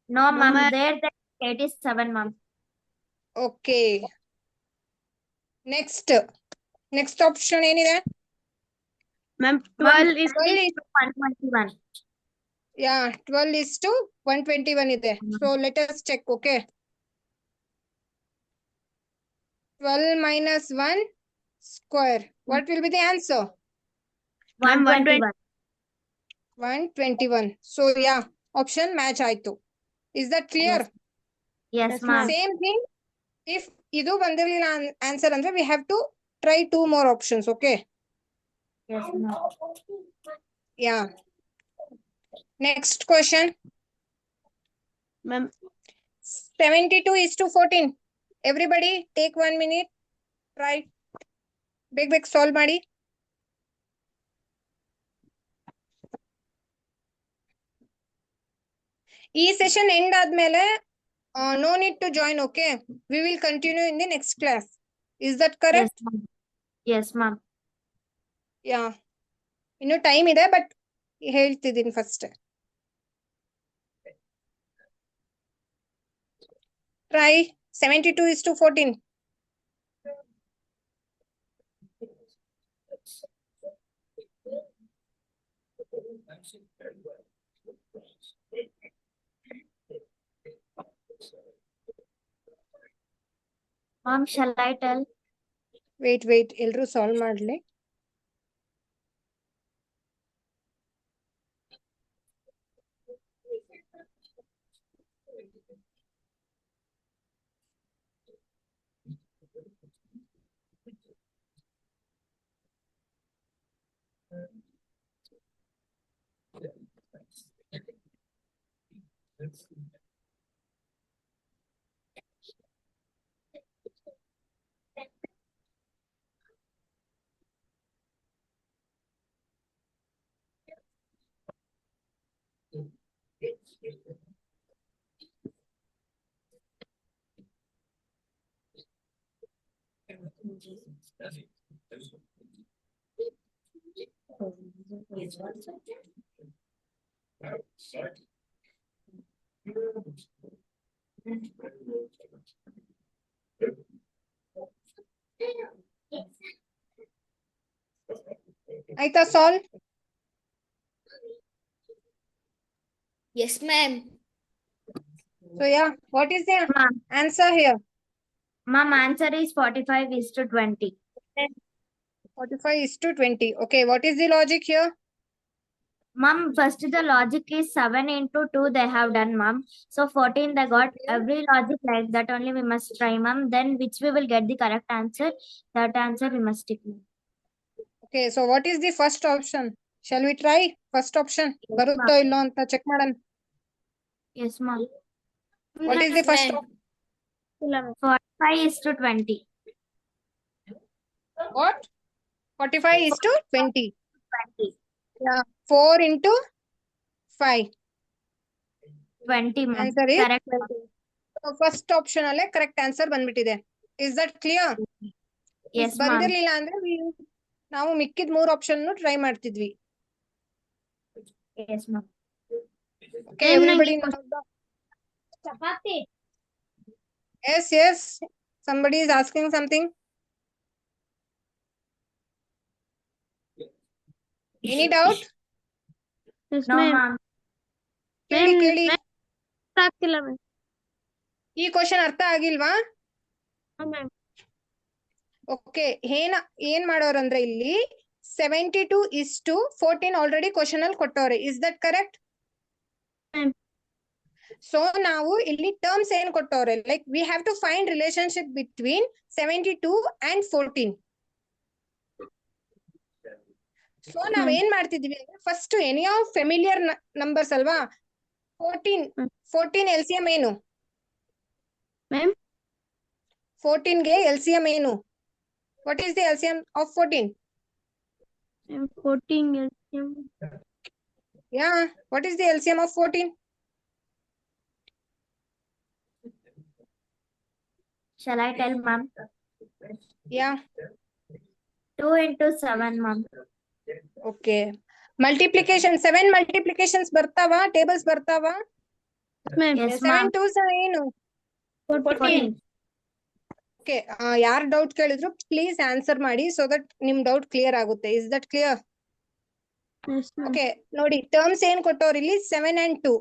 No, ma'am. ma'am. There 87, ma'am. Okay. Next option ಏನಿದೆ? Ma'am, 12 is 12 is 121. yeah, 12 is to 121 ಇದೆ. So let us check. Okay, 12 minus 1 square. What will be the answer? Ma'am, 121. 121. So yeah, option match ಆಯ್ತು. Is that clear? Yes. Yes, Yes, ma'am. ma'am. Same thing. If ಇದು ಬಂದಿರಲಿಲ್ಲ answer ಅಂದ್ರೆ we have to try 2 more options. Okay. Yes, ma'am. Yeah. Next question. Ma'am, 72 is to 14. Everybody take 1 minute. Try. ಬೇಗ solve ಮಾಡಿ. ಈ session end ಆದ್ಮೇಲೆ no need to join. Okay, we will continue in the next class. Is that correct? Yes, ma'am. Yes, ma'am. Yeah. ಇನ್ನು time ಇದೆ but ಹೇಳ್ತಿದ್ದೀನಿ first. Try 72 is to 14. Ma'am, shall I tell? Wait, ಎಲ್ರು solve ಮಾಡ್ಲಿ. ಆಯ್ತಾ solve? yes, ma'am. So yeah, what is the Ma'am, answer here? ma'am, answer is 45 is to 20. 45 is to 20. Okay, what is the logic here? Ma'am, first the logic is 7 into 2 they have done, ma'am. So 14 they got. Every logic like that only we must try, ma'am. Then which we will get the correct answer, that answer we must stick. Okay, so what is the first option? Shall we try first option? ಬರುತ್ತೋ ಇಲ್ಲೋ ಅಂತ check ಮಾಡೋಣ. Yes, ma'am. What is the first option? 45 is to 20. What? 45 is to 20. 20. Yeah, 4 into 5. 20 ma'am. Answer is Correct. 20. First option ಅಲ್ಲೇ correct answer ಬಂದ್ಬಿಟ್ಟಿದೆ. Is that clear? Yes, ma'am. ಬಂದಿರ್ಲಿಲ್ಲ ಅಂದ್ರೆ ನಾವು ಮಿಕ್ಕಿದ 3 option try ಮಾಡ್ತಿದ್ವಿ. Yes, ma'am. Okay, Ma'am, everybody ನಂಗೆ knows the- chapati. Yes. Somebody is asking something. Any doubt? Yes, No, ma'am. ma'am. ಕೇಳಿ Ma'am, ಕೇಳಿ. ಅರ್ಥ ಆಗ್ತಿಲ್ಲ ಮ್ಯಾಮ್. ಈ ಕ್ವಶನ್ ಅರ್ಥ ಆಗಿಲ್ವಾ? ಮ್ಯಾಮ್. ಓಕೆ, ಏನ್ ಮಾಡೋರಂದ್ರೆ ಇಲ್ಲಿ 72:14 ಆಲ್ರೆಡಿ ಕ್ವಶನ್ ಅಲ್ಲಿ ಕೊಟ್ಟವ್ರೆ. Is that correct? Ma'am. So ನಾವು ಇಲ್ಲಿ ಟರ್ಮ್ಸ್ ಏನ್ ಕೊಟ್ಟವ್ರೆ, like we have to find relationship between 72 and 14. So ನಾವ್ ಏನ್ ಮಾಡ್ತಿದ್ವಿ ಅಂದ್ರೆ first any of familiar numbers ಅಲ್ವಾ? 14 LCM ಏನು? Ma'am. 14 ಗೆ LCM ಏನು? What is the LCM of 14? 14 LCM. Yeah, what is the LCM of 14? Shall I tell, ma'am? Yeah, 2 into 7, ma'am. okay. Multiplication, 7 multiplications ಬರ್ತಾವ, tables ಬರ್ತಾವ? Ma'am. Yes, 7 ma'am. 2s ಏನು? 14. Okay, ಯಾರ್ doubt ಕೇಳಿದ್ರು please answer ಮಾಡಿ so that ನಿಮ್ doubt clear ಆಗುತ್ತೆ. Is that clear? Yes, ma'am. Okay, ನೋಡಿ terms ಏನ್ ಕೊಟ್ಟವ್ರ ಇಲ್ಲಿ 7 and 2.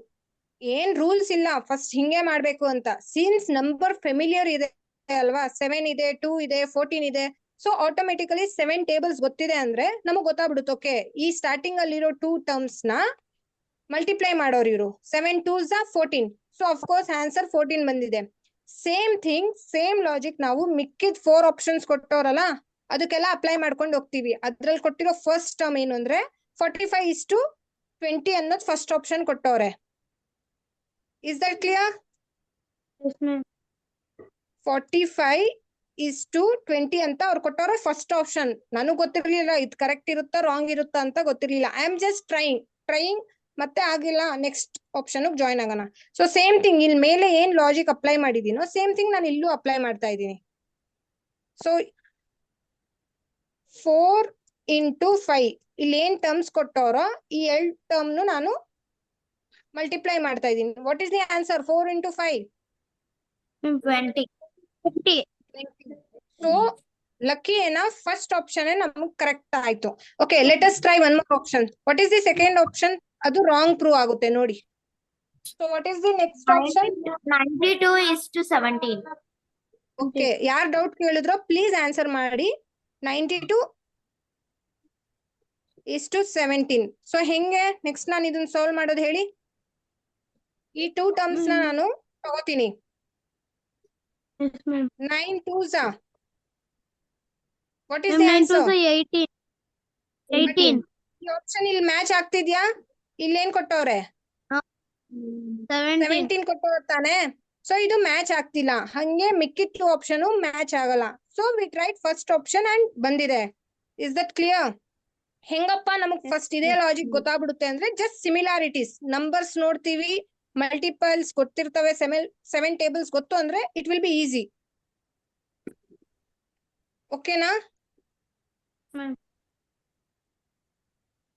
ಏನ್ ರೂಲ್ಸ್ ಇಲ್ಲ ಫಸ್ಟ್ ಹಿಂಗೆ ಮಾಡ್ಬೇಕು ಅಂತ. ಸಿನ್ಸ್ ನಂಬರ್ ಫೆಮಿಲಿಯರ್ ಇದೆ ಅಲ್ವಾ, 7 ಇದೆ, 2 ಇದೆ, 14 ಇದೆ. ಸೊ ಆಟೋಮೆಟಿಕಲಿ 7 ಟೇಬಲ್ಸ್ ಗೊತ್ತಿದೆ ಅಂದ್ರೆ ನಮಗ್ ಗೊತ್ತಾಗ್ಬಿಡುತ್ತೆ. ಓಕೆ, ಈ ಸ್ಟಾರ್ಟಿಂಗ್ ಅಲ್ಲಿರೋ 2 ಟರ್ಮ್ಸ್ ನ ಮಲ್ಟಿಪ್ಲೈ ಮಾಡೋರು ಇವರು. 7 2s 14. ಸೊ ಅಫ್ಕೋರ್ಸ್ ಆನ್ಸರ್ 14 ಬಂದಿದೆ. ಸೇಮ್ ಥಿಂಗ್, ಸೇಮ್ ಲಾಜಿಕ್ ನಾವು ಮಿಕ್ಕಿದ್ 4 ಆಪ್ಷನ್ಸ್ ಕೊಟ್ಟವ್ರಲ್ಲ ಅದಕ್ಕೆಲ್ಲ ಅಪ್ಲೈ ಮಾಡ್ಕೊಂಡು ಹೋಗ್ತೀವಿ. ಅದ್ರಲ್ಲಿ ಕೊಟ್ಟಿರೋ ಫಸ್ಟ್ ಟರ್ಮ್ ಏನು ಅಂದ್ರೆ 45:20 ಅನ್ನೋದು ಫಸ್ಟ್ ಆಪ್ಷನ್ ಕೊಟ್ಟವ್ರೆ. Is that clear? Yes, ma'am. 45:20 ಅಂತ ಅವ್ರು ಕೊಟ್ಟವ್ರೆ ಫಸ್ಟ್ ಆಪ್ಷನ್. ನನಗ್ ಗೊತ್ತಿರ್ಲಿಲ್ಲ ಇದು ಕರೆಕ್ಟ್ ಇರುತ್ತಾ ರಾಂಗ್ ಇರುತ್ತಾ ಅಂತ ಗೊತ್ತಿರ್ಲಿಲ್ಲ. ಐ ಆಮ್ ಜಸ್ಟ್ ಟ್ರೈಯಿಂಗ್ ಮತ್ತೆ ಆಗಿಲ್ಲ, ನೆಕ್ಸ್ಟ್ ಆಪ್ಷನ್ ಜಾಯ್ನ್ ಆಗೋಣ. ಸೊ ಸೇಮ್ ಥಿಂಗ್ ಇಲ್ಲಿ ಮೇಲೆ ಏನ್ ಲಾಜಿಕ್ ಅಪ್ಲೈ ಮಾಡಿದೀನೋ ಸೇಮ್ ಥಿಂಗ್ ನಾನು ಇಲ್ಲೂ ಅಪ್ಲೈ ಮಾಡ್ತಾ ಇದ್ದೀನಿ. ಸೊ 4 into 5 ಇಲ್ಲಿ ಏನ್ ಟರ್ಮ್ಸ್ ಕೊಟ್ಟವ್ರೋ ಈ 2 ಟರ್ಮ್ ನಾನು ಮಲ್ಟಿಪ್ಲೈ ಮಾಡ್ತಾ ಇದ್ದೀನಿ. What is the answer? 4 into 5? 20. 50. So lucky ಏನ ಫಸ್ಟ್ ಆಪ್ಷನ್ ನಮಗ್ ಕರೆಕ್ಟ್ ಆಯ್ತು. Okay, let us try one more option. What is the second option? ಅದು ರಾಂಗ್ ಪ್ರೂವ್ ಆಗುತ್ತೆ ನೋಡಿ. So what is the next option? 92:17. Okay, ಯಾರ್ doubt ಕೇಳಿದ್ರೋ please answer ಮಾಡಿ. 92:17. So ಹೆಂಗೆ next ನಾನು ಇದನ್ನ ಸಾಲ್ವ್ ಮಾಡೋದು ಹೇಳಿ. ಈ 2 ಟರ್ಮ್ಸ್ ನಾನು ತಗೋತೀನಿ. Yes, ma'am. 9 2s what is Ma'am, the 9 answer? 2s 18. 18. ಈ ಆಪ್ಷನ್ ಇಲ್ಲಿ ಮ್ಯಾಚ್ ಆಗ್ತಿದ್ಯಾ? ಇಲ್ಲೇನ್ ಕೊಟ್ಟವ್ರೆ? 17. 17 ಕೊಟ್ಟವ್ರೆ ತಾನೆ. ಸೊ ಇದು ಮ್ಯಾಚ್ ಆಗ್ತಿಲ್ಲ, ಹಂಗೆ ಮಿಕ್ಕಿದ 2 ಆಪ್ಷನ್ ಮ್ಯಾಚ್ ಆಗಲ್ಲ. So we tried first option and ಬಂದಿದೆ. Is that clear? ಹೆಂಗಪ್ಪ ನಮಗ್ ಫಸ್ಟ್ ಇದೇ ಲಾಜಿಕ್ ಗೊತ್ತಾಗ್ಬಿಡುತ್ತೆ ಅಂದ್ರೆ ಜಸ್ಟ್ ಸಿಮಿಲಾರಿಟೀಸ್ ನಂಬರ್ಸ್ ನೋಡ್ತೀವಿ, ಮಲ್ಟಿಪಲ್ಸ್ ಗೊತ್ತಿರ್ತವೆ, 7 ಟೇಬಲ್ಸ್ ಗೊತ್ತು ಅಂದ್ರೆ ಇಟ್ ವಿಲ್ ಬಿ ಈಸಿ. ಓಕೆನಾ? Ma'am.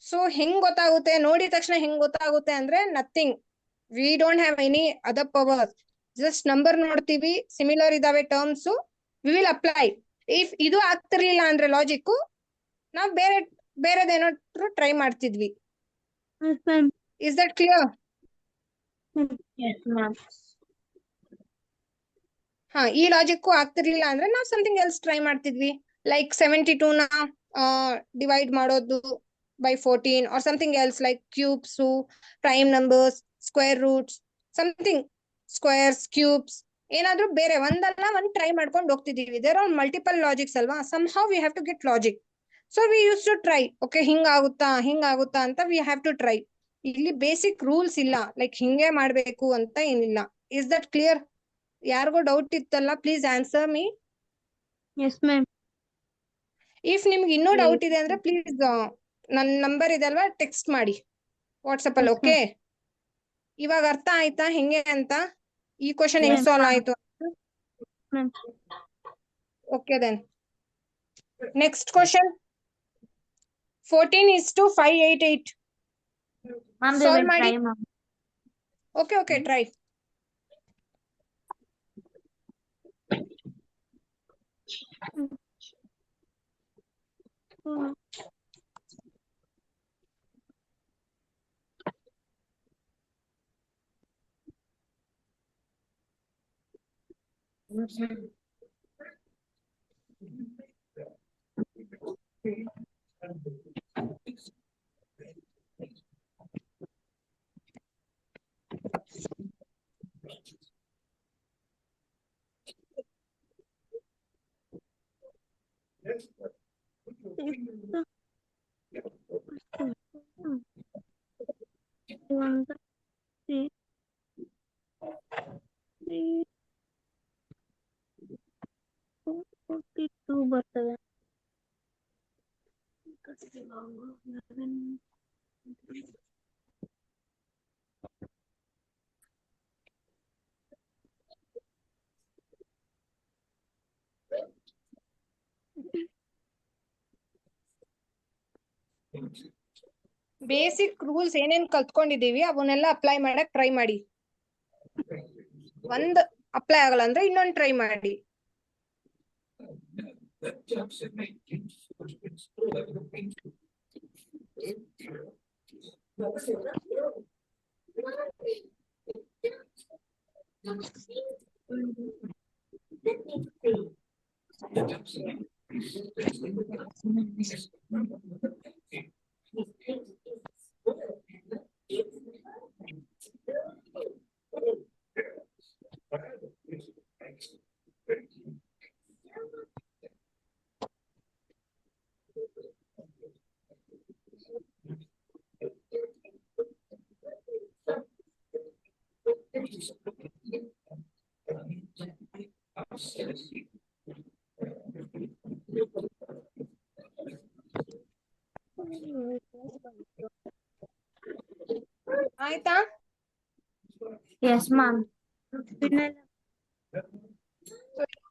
ಸೊ ಹೆಂಗ್ ಗೊತ್ತಾಗುತ್ತೆ ನೋಡಿದ ತಕ್ಷಣ ಹೆಂಗ್ ಗೊತ್ತಾಗುತ್ತೆ ಅಂದ್ರೆ nothing, we don't have any other power. Just number ನೋಡ್ತೀವಿ, ಸಿಮಿಲರ್ ಇದಾವೆ terms, we will apply. If ಇದು ಆಗ್ತಿರ್ಲಿಲ್ಲ ಅಂದ್ರೆ ಲಾಜಿಕ್ ನಾವ್ ಬೇರೆದೇನಾದ್ರು ಟ್ರೈ ಮಾಡ್ತಿದ್ವಿ. Yes, ma'am. Is that clear? Yes, ma'am. ಹಾ, ಈ ಲಾಜಿಕ್ ಆಗ್ತಿರ್ಲಿಲ್ಲ ಅಂದ್ರೆ ನಾವ್ ಸಮಥಿಂಗ್ ಎಲ್ಸ್ ಟ್ರೈ ಮಾಡ್ತಿದ್ವಿ. ಲೈಕ್ 72 ನ ಡಿವೈಡ್ ಮಾಡೋದು by 14 or something else like cubes, prime numbers, square roots, something squares, cubes, ಏನಾದ್ರೂ ಬೇರೆ ಒಂದಲ್ಲ ಒಂದ್ ಟ್ರೈ ಮಾಡ್ಕೊಂಡು ಹೋಗ್ತಿದೀವಿ. ದೇರ್ ಆರ್ ಮಲ್ಟಿಪಲ್ ಲಾಜಿಕ್ಸ್ ಅಲ್ವಾ, somehow we have to get logic. So we use to try. Okay, ಹಿಂಗ್ ಆಗುತ್ತಾ ಅಂತ ವಿ ಹ್ಯಾವ್ ಟು ಟ್ರೈ. ಇಲ್ಲಿ ಬೇಸಿಕ್ ರೂಲ್ಸ್ ಇಲ್ಲ, ಲೈಕ್ ಹಿಂಗೆ ಮಾಡ್ಬೇಕು ಅಂತ ಏನಿಲ್ಲ. Is that clear? ಯಾರಿಗೋ ಡೌಟ್ ಇತ್ತಲ್ಲ, please answer me. Yes, ma'am. If ನಿಮ್ಗೆ ಇನ್ನೂ ಡೌಟ್ ಇದೆ ಅಂದ್ರೆ ಪ್ಲೀಸ್ ನನ್ನ ನಂಬರ್ ಇದೆ ಅಲ್ವಾ, ಟೆಕ್ಸ್ಟ್ ಮಾಡಿ ವಾಟ್ಸಪ್ ಅಲ್ಲಿ. Yes, ಓಕೆ, ಇವಾಗ ಅರ್ಥ ಆಯ್ತಾ ಹೆಂಗೆ ಅಂತ? ಈ ಕ್ವಶನ್ ಹೆಂಗ್ Yes, ಸಾಲ್ವ್ ma'am. ಆಯ್ತು? Ma'am. Okay then. Next question. 14:588. Ma'am, we Solve will ಮಾಡಿ. try, ma'am. Okay, try. One, three, three, 42 ಬರ್ತದೆ. ಬೇಸಿಕ್ ರೂಲ್ಸ್ ಏನೇನ್ ಕಲ್ತ್ಕೊಂಡಿದೀವಿ ಅವನ್ನೆಲ್ಲ ಅಪ್ಲೈ ಮಾಡಕ್ ಟ್ರೈ ಮಾಡಿ. ಒಂದ್ ಅಪ್ಲೈ ಆಗಲ್ಲ ಅಂದ್ರೆ ಇನ್ನೊಂದ್ ಟ್ರೈ ಮಾಡಿ. ಆಯ್ತಾ? Yes, ma'am.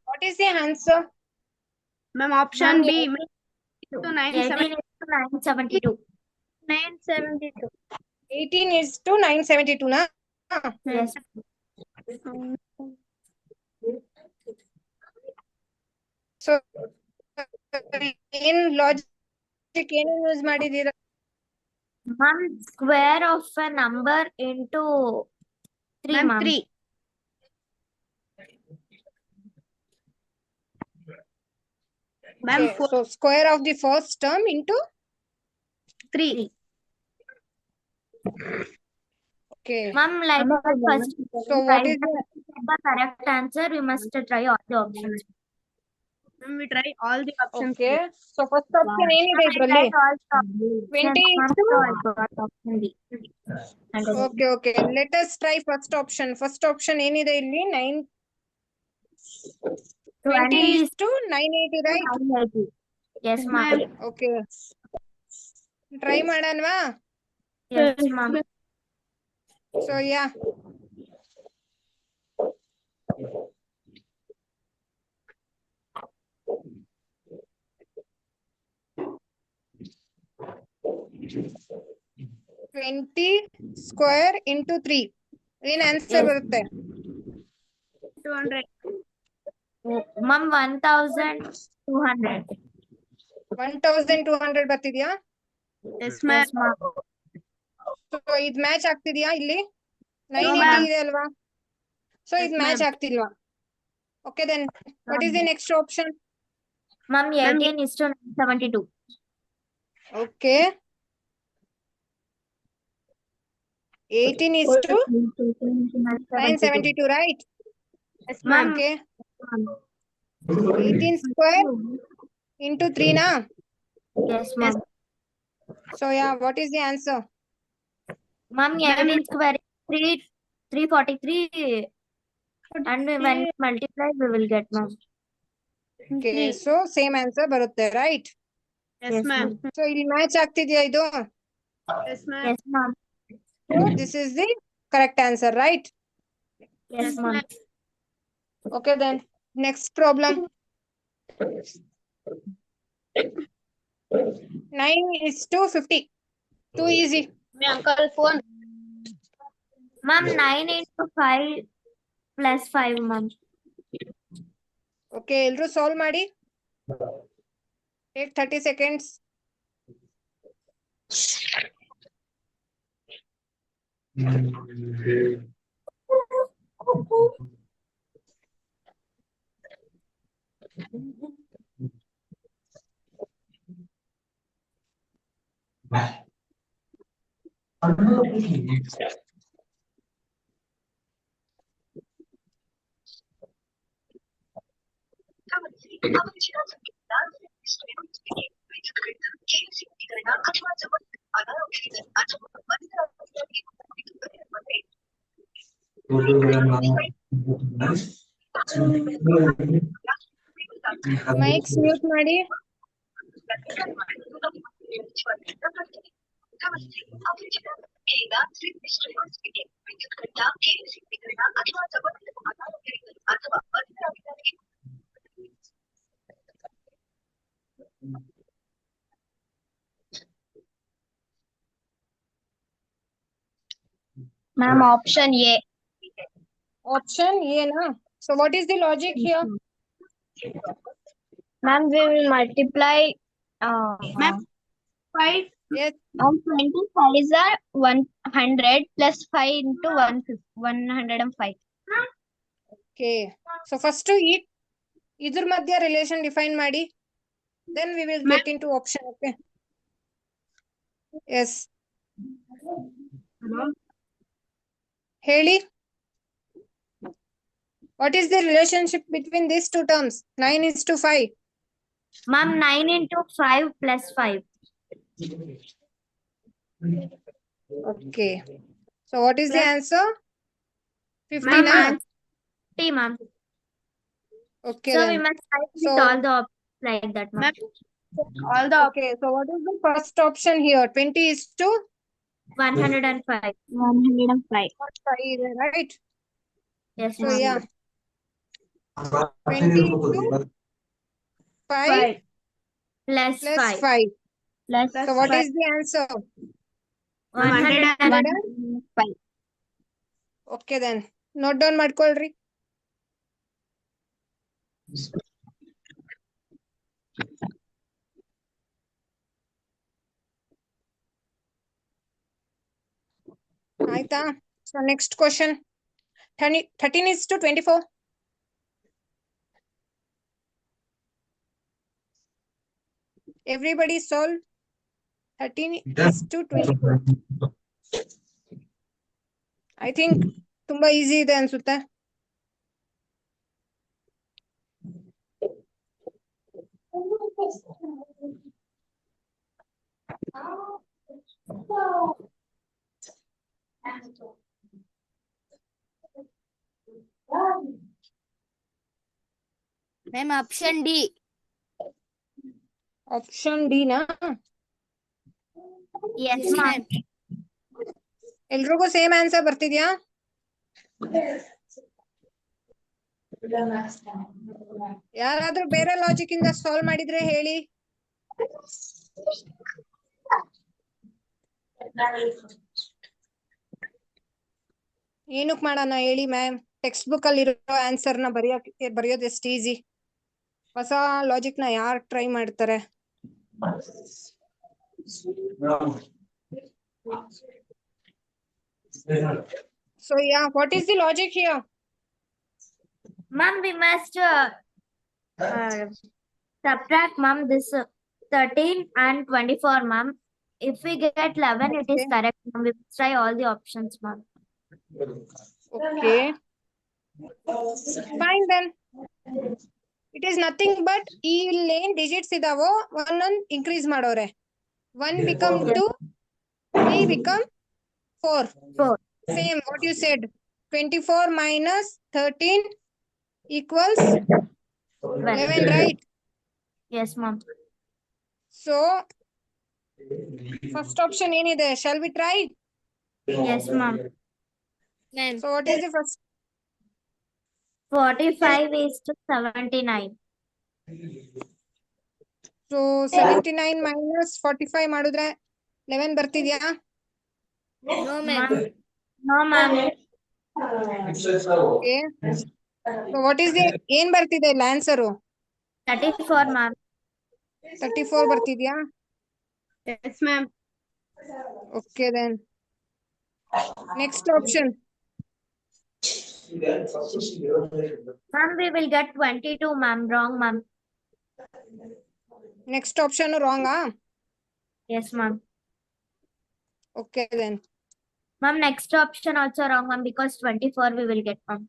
What is the answer? Ma'am, option Ma'am, B. 18 to 972. 972. 18:972 ನಾ? Yes. ಸೊ ಏನ್ ಲಾಜಿಕ್ ಏನು ಯೂಸ್ ಮಾಡಿದೀರಾ? Ma'am, square of a number into 3, Ma'am, ma'am. 3. Ma'am, Okay, so square of the first term into 3. okay. Ma'am, like that first. So what is the correct answer? We must try all the options. Ma'am, we try all the options. Okay. So first option ಏನಿದೆ Ma'am, I ಇದ್ರಲ್ಲಿ? tried all the options. 20 Ma'am, into- so I got option B. Okay. Let us try first option. First option ಏನಿದೆ ಇಲ್ಲಿ? 20:980, right? 980. Yes, ma'am. Okay. Try ಮಾಡನ್ವಾ? Yes, ma'am. So yeah. Twenty square into 3. ಏನ್ answer Yes. ಬರುತ್ತೆ? 200. Ma'am, 1200. 1200 ಬರ್ತಿದ್ಯಾ? Yes, ma'am. Yes, ma'am. So ಇದ್ match ಆಗ್ತಿದ್ಯಾ ಇಲ್ಲಿ? No, 980 ma'am. ಇದೆ ಅಲ್ವಾ? So Yes, ಇದ್ match ma'am. ಆಗ್ತಿಲ್ವಾ? Okay then. What is the next option? Ma'am, 18 is to 972. Okay. 18 is to 972, right? Yes, ma'am. Okay. 18 square into 3 na? Yes, ma'am. So yeah, what is the answer? Ma'am, 18 square is 343. And when we multiply, we will get, ma'am. Okay, so same answer barutte, right? Yes, ma'am. So ಇಲ್ಲಿ match ಆಗ್ತಿದ್ಯಾ ಇದು? Yes, ma'am. Yes, ma'am. So this is the correct answer, right? Yes, ma'am. Okay, then next problem. 9:50. Too easy. My uncle phone. Ma'am, 9 into 5 plus 5, ma'am. Okay, ಎಲ್ರು solve ಮಾಡಿ. Take 30 seconds. Mics mute ಮಾಡಿ. Ma'am, option A. Option A na. So what is the logic here? Ma'am, we will multiply. Ma'am, 5. Yes. 25 are 100 plus 5 into 105. Okay. So first to eat ಇದ್ರ ಮಧ್ಯ relation define ಮಾಡಿ. Then we will get into option. Okay. Yes. ಹೇಳಿ. What is the relationship between these two terms? 9:5. Ma'am, 9 into 5 plus 5. Okay. So what is the answer? 50 Ma'am, na? T, ma'am. Okay So then. we must type with So- all the options like that, ma'am. All the okay. So what is the first option here? 20 is to 105. 105. 5 ಇದೆ, right? Yes, So ma'am. yeah. 20 into 5 Plus plus 5. 5. Plus So what is the answer? 105. Okay then. Note down ಮಾಡ್ಕೊಳ್ರಿ. ಆಯ್ತಾ? So next question. 13 is to 24. Everybody solve. 13 is to 24. I think ತುಂಬಾ easy ಇದೆ ಅನ್ಸುತ್ತೆ. Ma'am, option D. Option D ನಾ? Yes, ma'am. ಎಲ್ರಿಗೂ same answer ಬರ್ತಿದ್ಯಾ? ಯಾರಾದ್ರೂ ಬೇರೆ logic ಇಂದ ಸಾಲ್ವ್ ಮಾಡಿದ್ರೆ ಹೇಳಿ. ಏನಕ್ ಮಾಡೋಣ ಹೇಳಿ ಮ್ಯಾಮ್? ಟೆಕ್ಸ್ಟ್ ಬುಕ್ ಅಲ್ಲಿ ಇರೋ ಆನ್ಸರ್ ನ ಬರೆಯೋದು ಎಷ್ಟು ಈಸಿ. ಹೊಸ ಲಾಜಿಕ್ ನ ಯಾರು ಟ್ರೈ ಮಾಡ್ತಾರೆ? So yeah, what is the logic here? Ma'am, we must subtract, ma'am, this 13 and 24, ma'am. If we get 11, it is Okay. correct, ma'am. We must try all the options, ma'am. Okay. Fine then. It is nothing but ಇಲ್ಲಿ ಏನ್ digits ಇದಾವೋ ಒಂದೊಂದ್ increase ಮಾಡೋರೆ. 1 become 2, 3 become 4. 4. Same what you said. 24 minus 13 equals 11, right? Yes, ma'am. So first option ಏನಿದೆ? Shall we try? Yes, ma'am. Ma'am. So what is the first? 45 is to 79. So 79 minus 45 ಮಾಡಿದ್ರೆ 11 ಬರ್ತಿದ್ಯಾ? No, ma'am. Ma'am, no, ma'am. Okay. So what is the ಏನ್ ಬರ್ತಿದೆ ಇಲ್ಲ answer? 34, ma'am. 34 ಬರ್ತಿದ್ಯಾ? Yes, ma'am. Okay then. Next option. Ma'am, we will get 22, ma'am. Wrong, ma'am. Next option wrong ah? Yes, ma'am. Okay then. Ma'am, next option also wrong, ma'am, because 24 we will get, ma'am.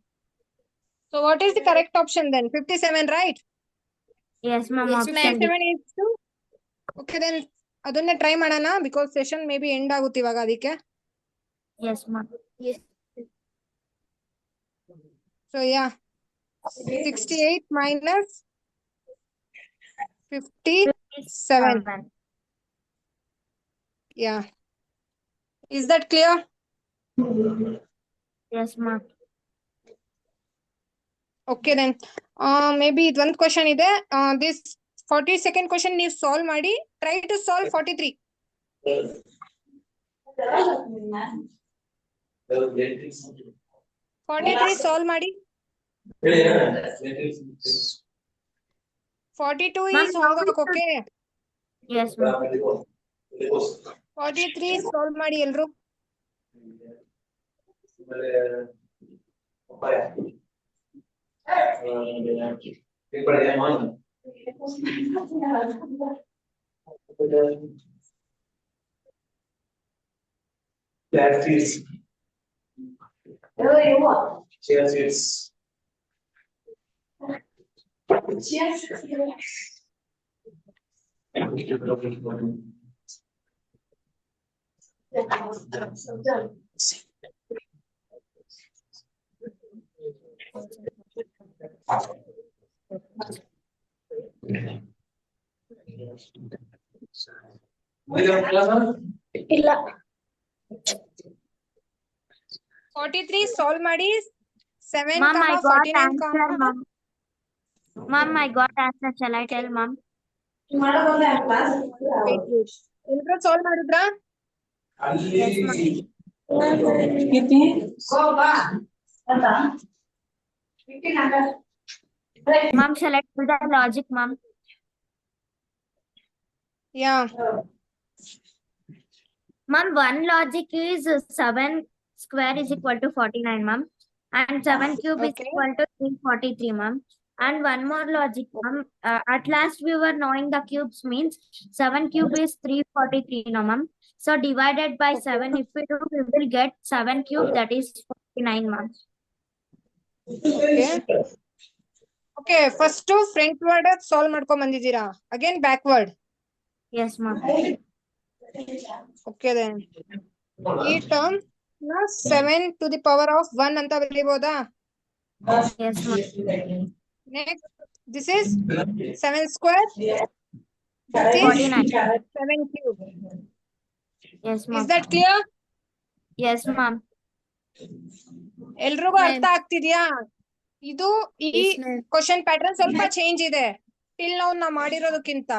So what is the correct option then? 57, right? Yes, ma'am. Yes, Option D. 57 is to. Okay then. ಅದನ್ನೇ try ಮಾಡೋಣ because session may be end ಆಗುತ್ತೆ ಇವಾಗ ಅದಕ್ಕೆ. Yes, ma'am. Yes. So yeah. 68 minus 57. Yeah. Is that clear? Yes, ma'am. Okay then. Maybe one question ಇದೆ. This 42nd question ನೀವು solve ಮಾಡಿ. Try to solve 43. 43 solve ಮಾಡಿ. 42 Ma'am, is homework, okay? Yes, ma'am. 43 solve ಮಾಡಿ ಎಲ್ರು. ಇಲ್ಲ. 43 solve ಮಾಡಿ. 7, Ma'am, I got 49, answer, ma'am. Ma'am, I got answer. Shall I tell, ma'am? Wait. ಎಲ್ರು solve ಮಾಡಿದ್ರಾ? Yes, ma'am. Ma'am, shall I tell the logic, ma'am? Yeah. Ma'am, one logic is 7 square is equal to 49, ma'am. And 7 cube is Okay. equal to 343, ma'am. And one more logic, ma'am. At last we were knowing the cubes means 7 cube is 343, no, ma'am. So divided by 7, if we do, we will get 7 cube, that is 49, ma'am. Okay. Okay, first front word solve ಮಾಡ್ಕೊಂಡ್ ಬಂದಿದ್ದೀರಾ. Again backward. Yes, ma'am. Okay then. ಈ term 7 to the power of 1 ಅಂತ ಬರೀಬೋದಾ? Yes, ma'am. Next, this is 7 square. That is 49. 7 cube. Yes, Is ma'am. that clear? Yes, ma'am. ಎಲ್ರಿಗೂ ಅರ್ಥ ಆಗ್ತಿದ್ಯಾ? ಇದು ಈ Yes, ma'am. Question pattern ಸ್ವಲ್ಪ change ಇದೆ till ನಾವು ಮಾಡಿರೋದಕ್ಕಿಂತ.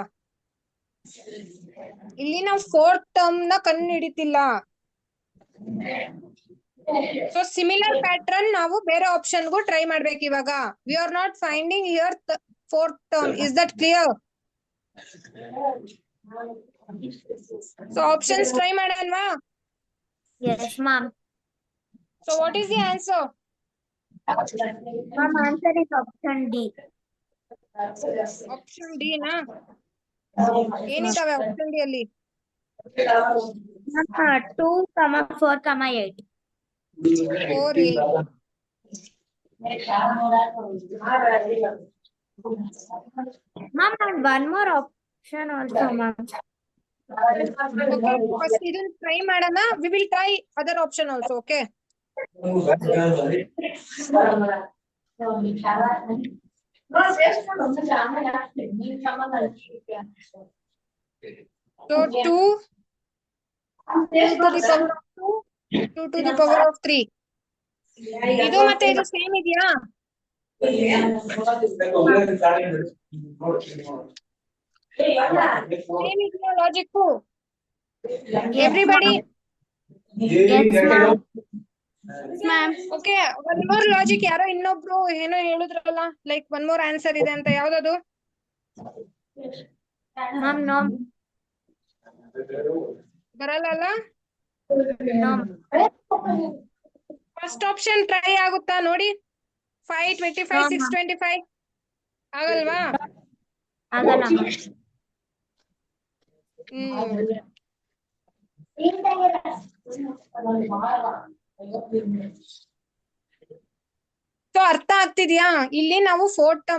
ಇಲ್ಲಿ ನಾವು 4th ಟರ್ಮ್ ನ ಕಂಡು ಹಿಡಿತಿಲ್ಲ. ಸೊ ಸಿಮಿಲರ್ ಪ್ಯಾಟರ್ನ್ ನಾವು ಬೇರೆ ಆಪ್ಷನ್ ಗೂ ಟ್ರೈ ಮಾಡ್ಬೇಕು ಇವಾಗ. We are not finding here 4th term. Is that clear? So options try ಮಾಡೋಣವಾ? Yes, ma'am. So what is the answer? Ma'am, answer is option D. Option D ನಾ? ಏನಿದಾವೆ option D ಅಲ್ಲಿ? 2, 4, 8. 4, 8. Ma'am, and one more option also, ma'am. Okay, first ಇದನ್ನ try ಮಾಡೋಣ. We will try other option also, okay? So 2 to the power of 2, 2 to the power of 3. ಇದು ಮತ್ತೆ ಇದು same ಇದೆಯಾ? Same ಇದೆಯಾ logic? Everybody Yes, ma'am. Ma'am okay. One more logic, ಯಾರೋ ಇನ್ನೊಬ್ರು ಏನೋ ಹೇಳಿದ್ರಲ್ಲ, ಲೈಕ್ ಒನ್ ಮೋರ್ ಆನ್ಸರ್ ಇದೆ ಅಂತ, ಯಾವ್ದದು? Ma'am, no. ಬರಲ್ಲ. No. ಫಸ್ಟ್ ಆಪ್ಷನ್ ಟ್ರೈ ಆಗುತ್ತಾ ನೋಡಿ. 525 No, ma'am. 625 ಆಗಲ್ವಾ? ಆಗಲ್ಲ ma'am. ಸೊ ಅರ್ಥ ಆಗ್ತಿದ್ಯಾ? ಇಲ್ಲಿ ನಾವು ಫೋರ್ತ್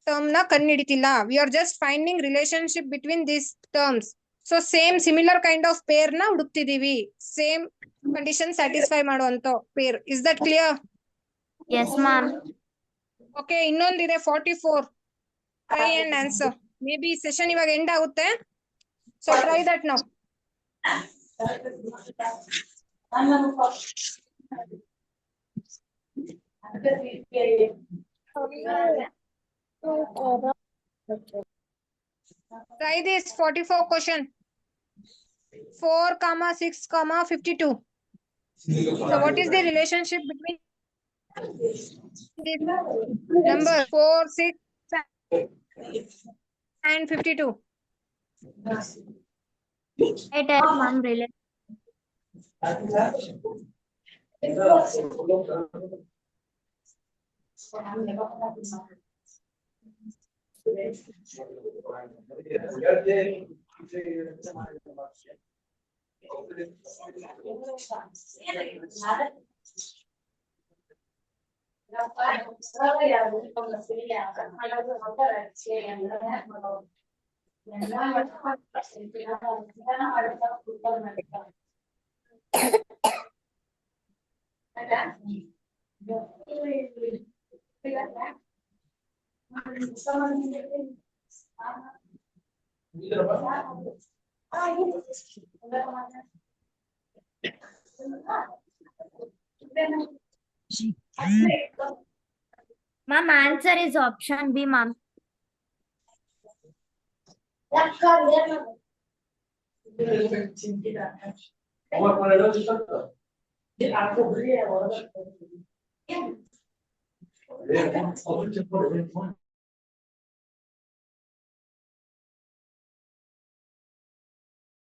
ಟರ್ಮ್ ನ ಕಂಡುಹಿಡಿತಿಲ್ಲ. We are just finding relationship between this terms. So same similar kind of pair ನ ಹುಡುಕ್ತಿದೀವಿ. ಸೇಮ್ ಕಂಡೀಷನ್ ಸ್ಯಾಟಿಸ್ಫೈ ಮಾಡುವಂತ pair. Is that clear? Yes, ma'am. Okay, ಇನ್ನೊಂದಿದೆ 44. Try and answer. Maybe session ಇವಾಗ end ಆಗುತ್ತೆ. So try that now. Try this 44 question. 4, 6, 52. So what is the relationship between this number 4, 6 and 52? I tell ma'am relate. Ma'am, answer is option B, ma'am.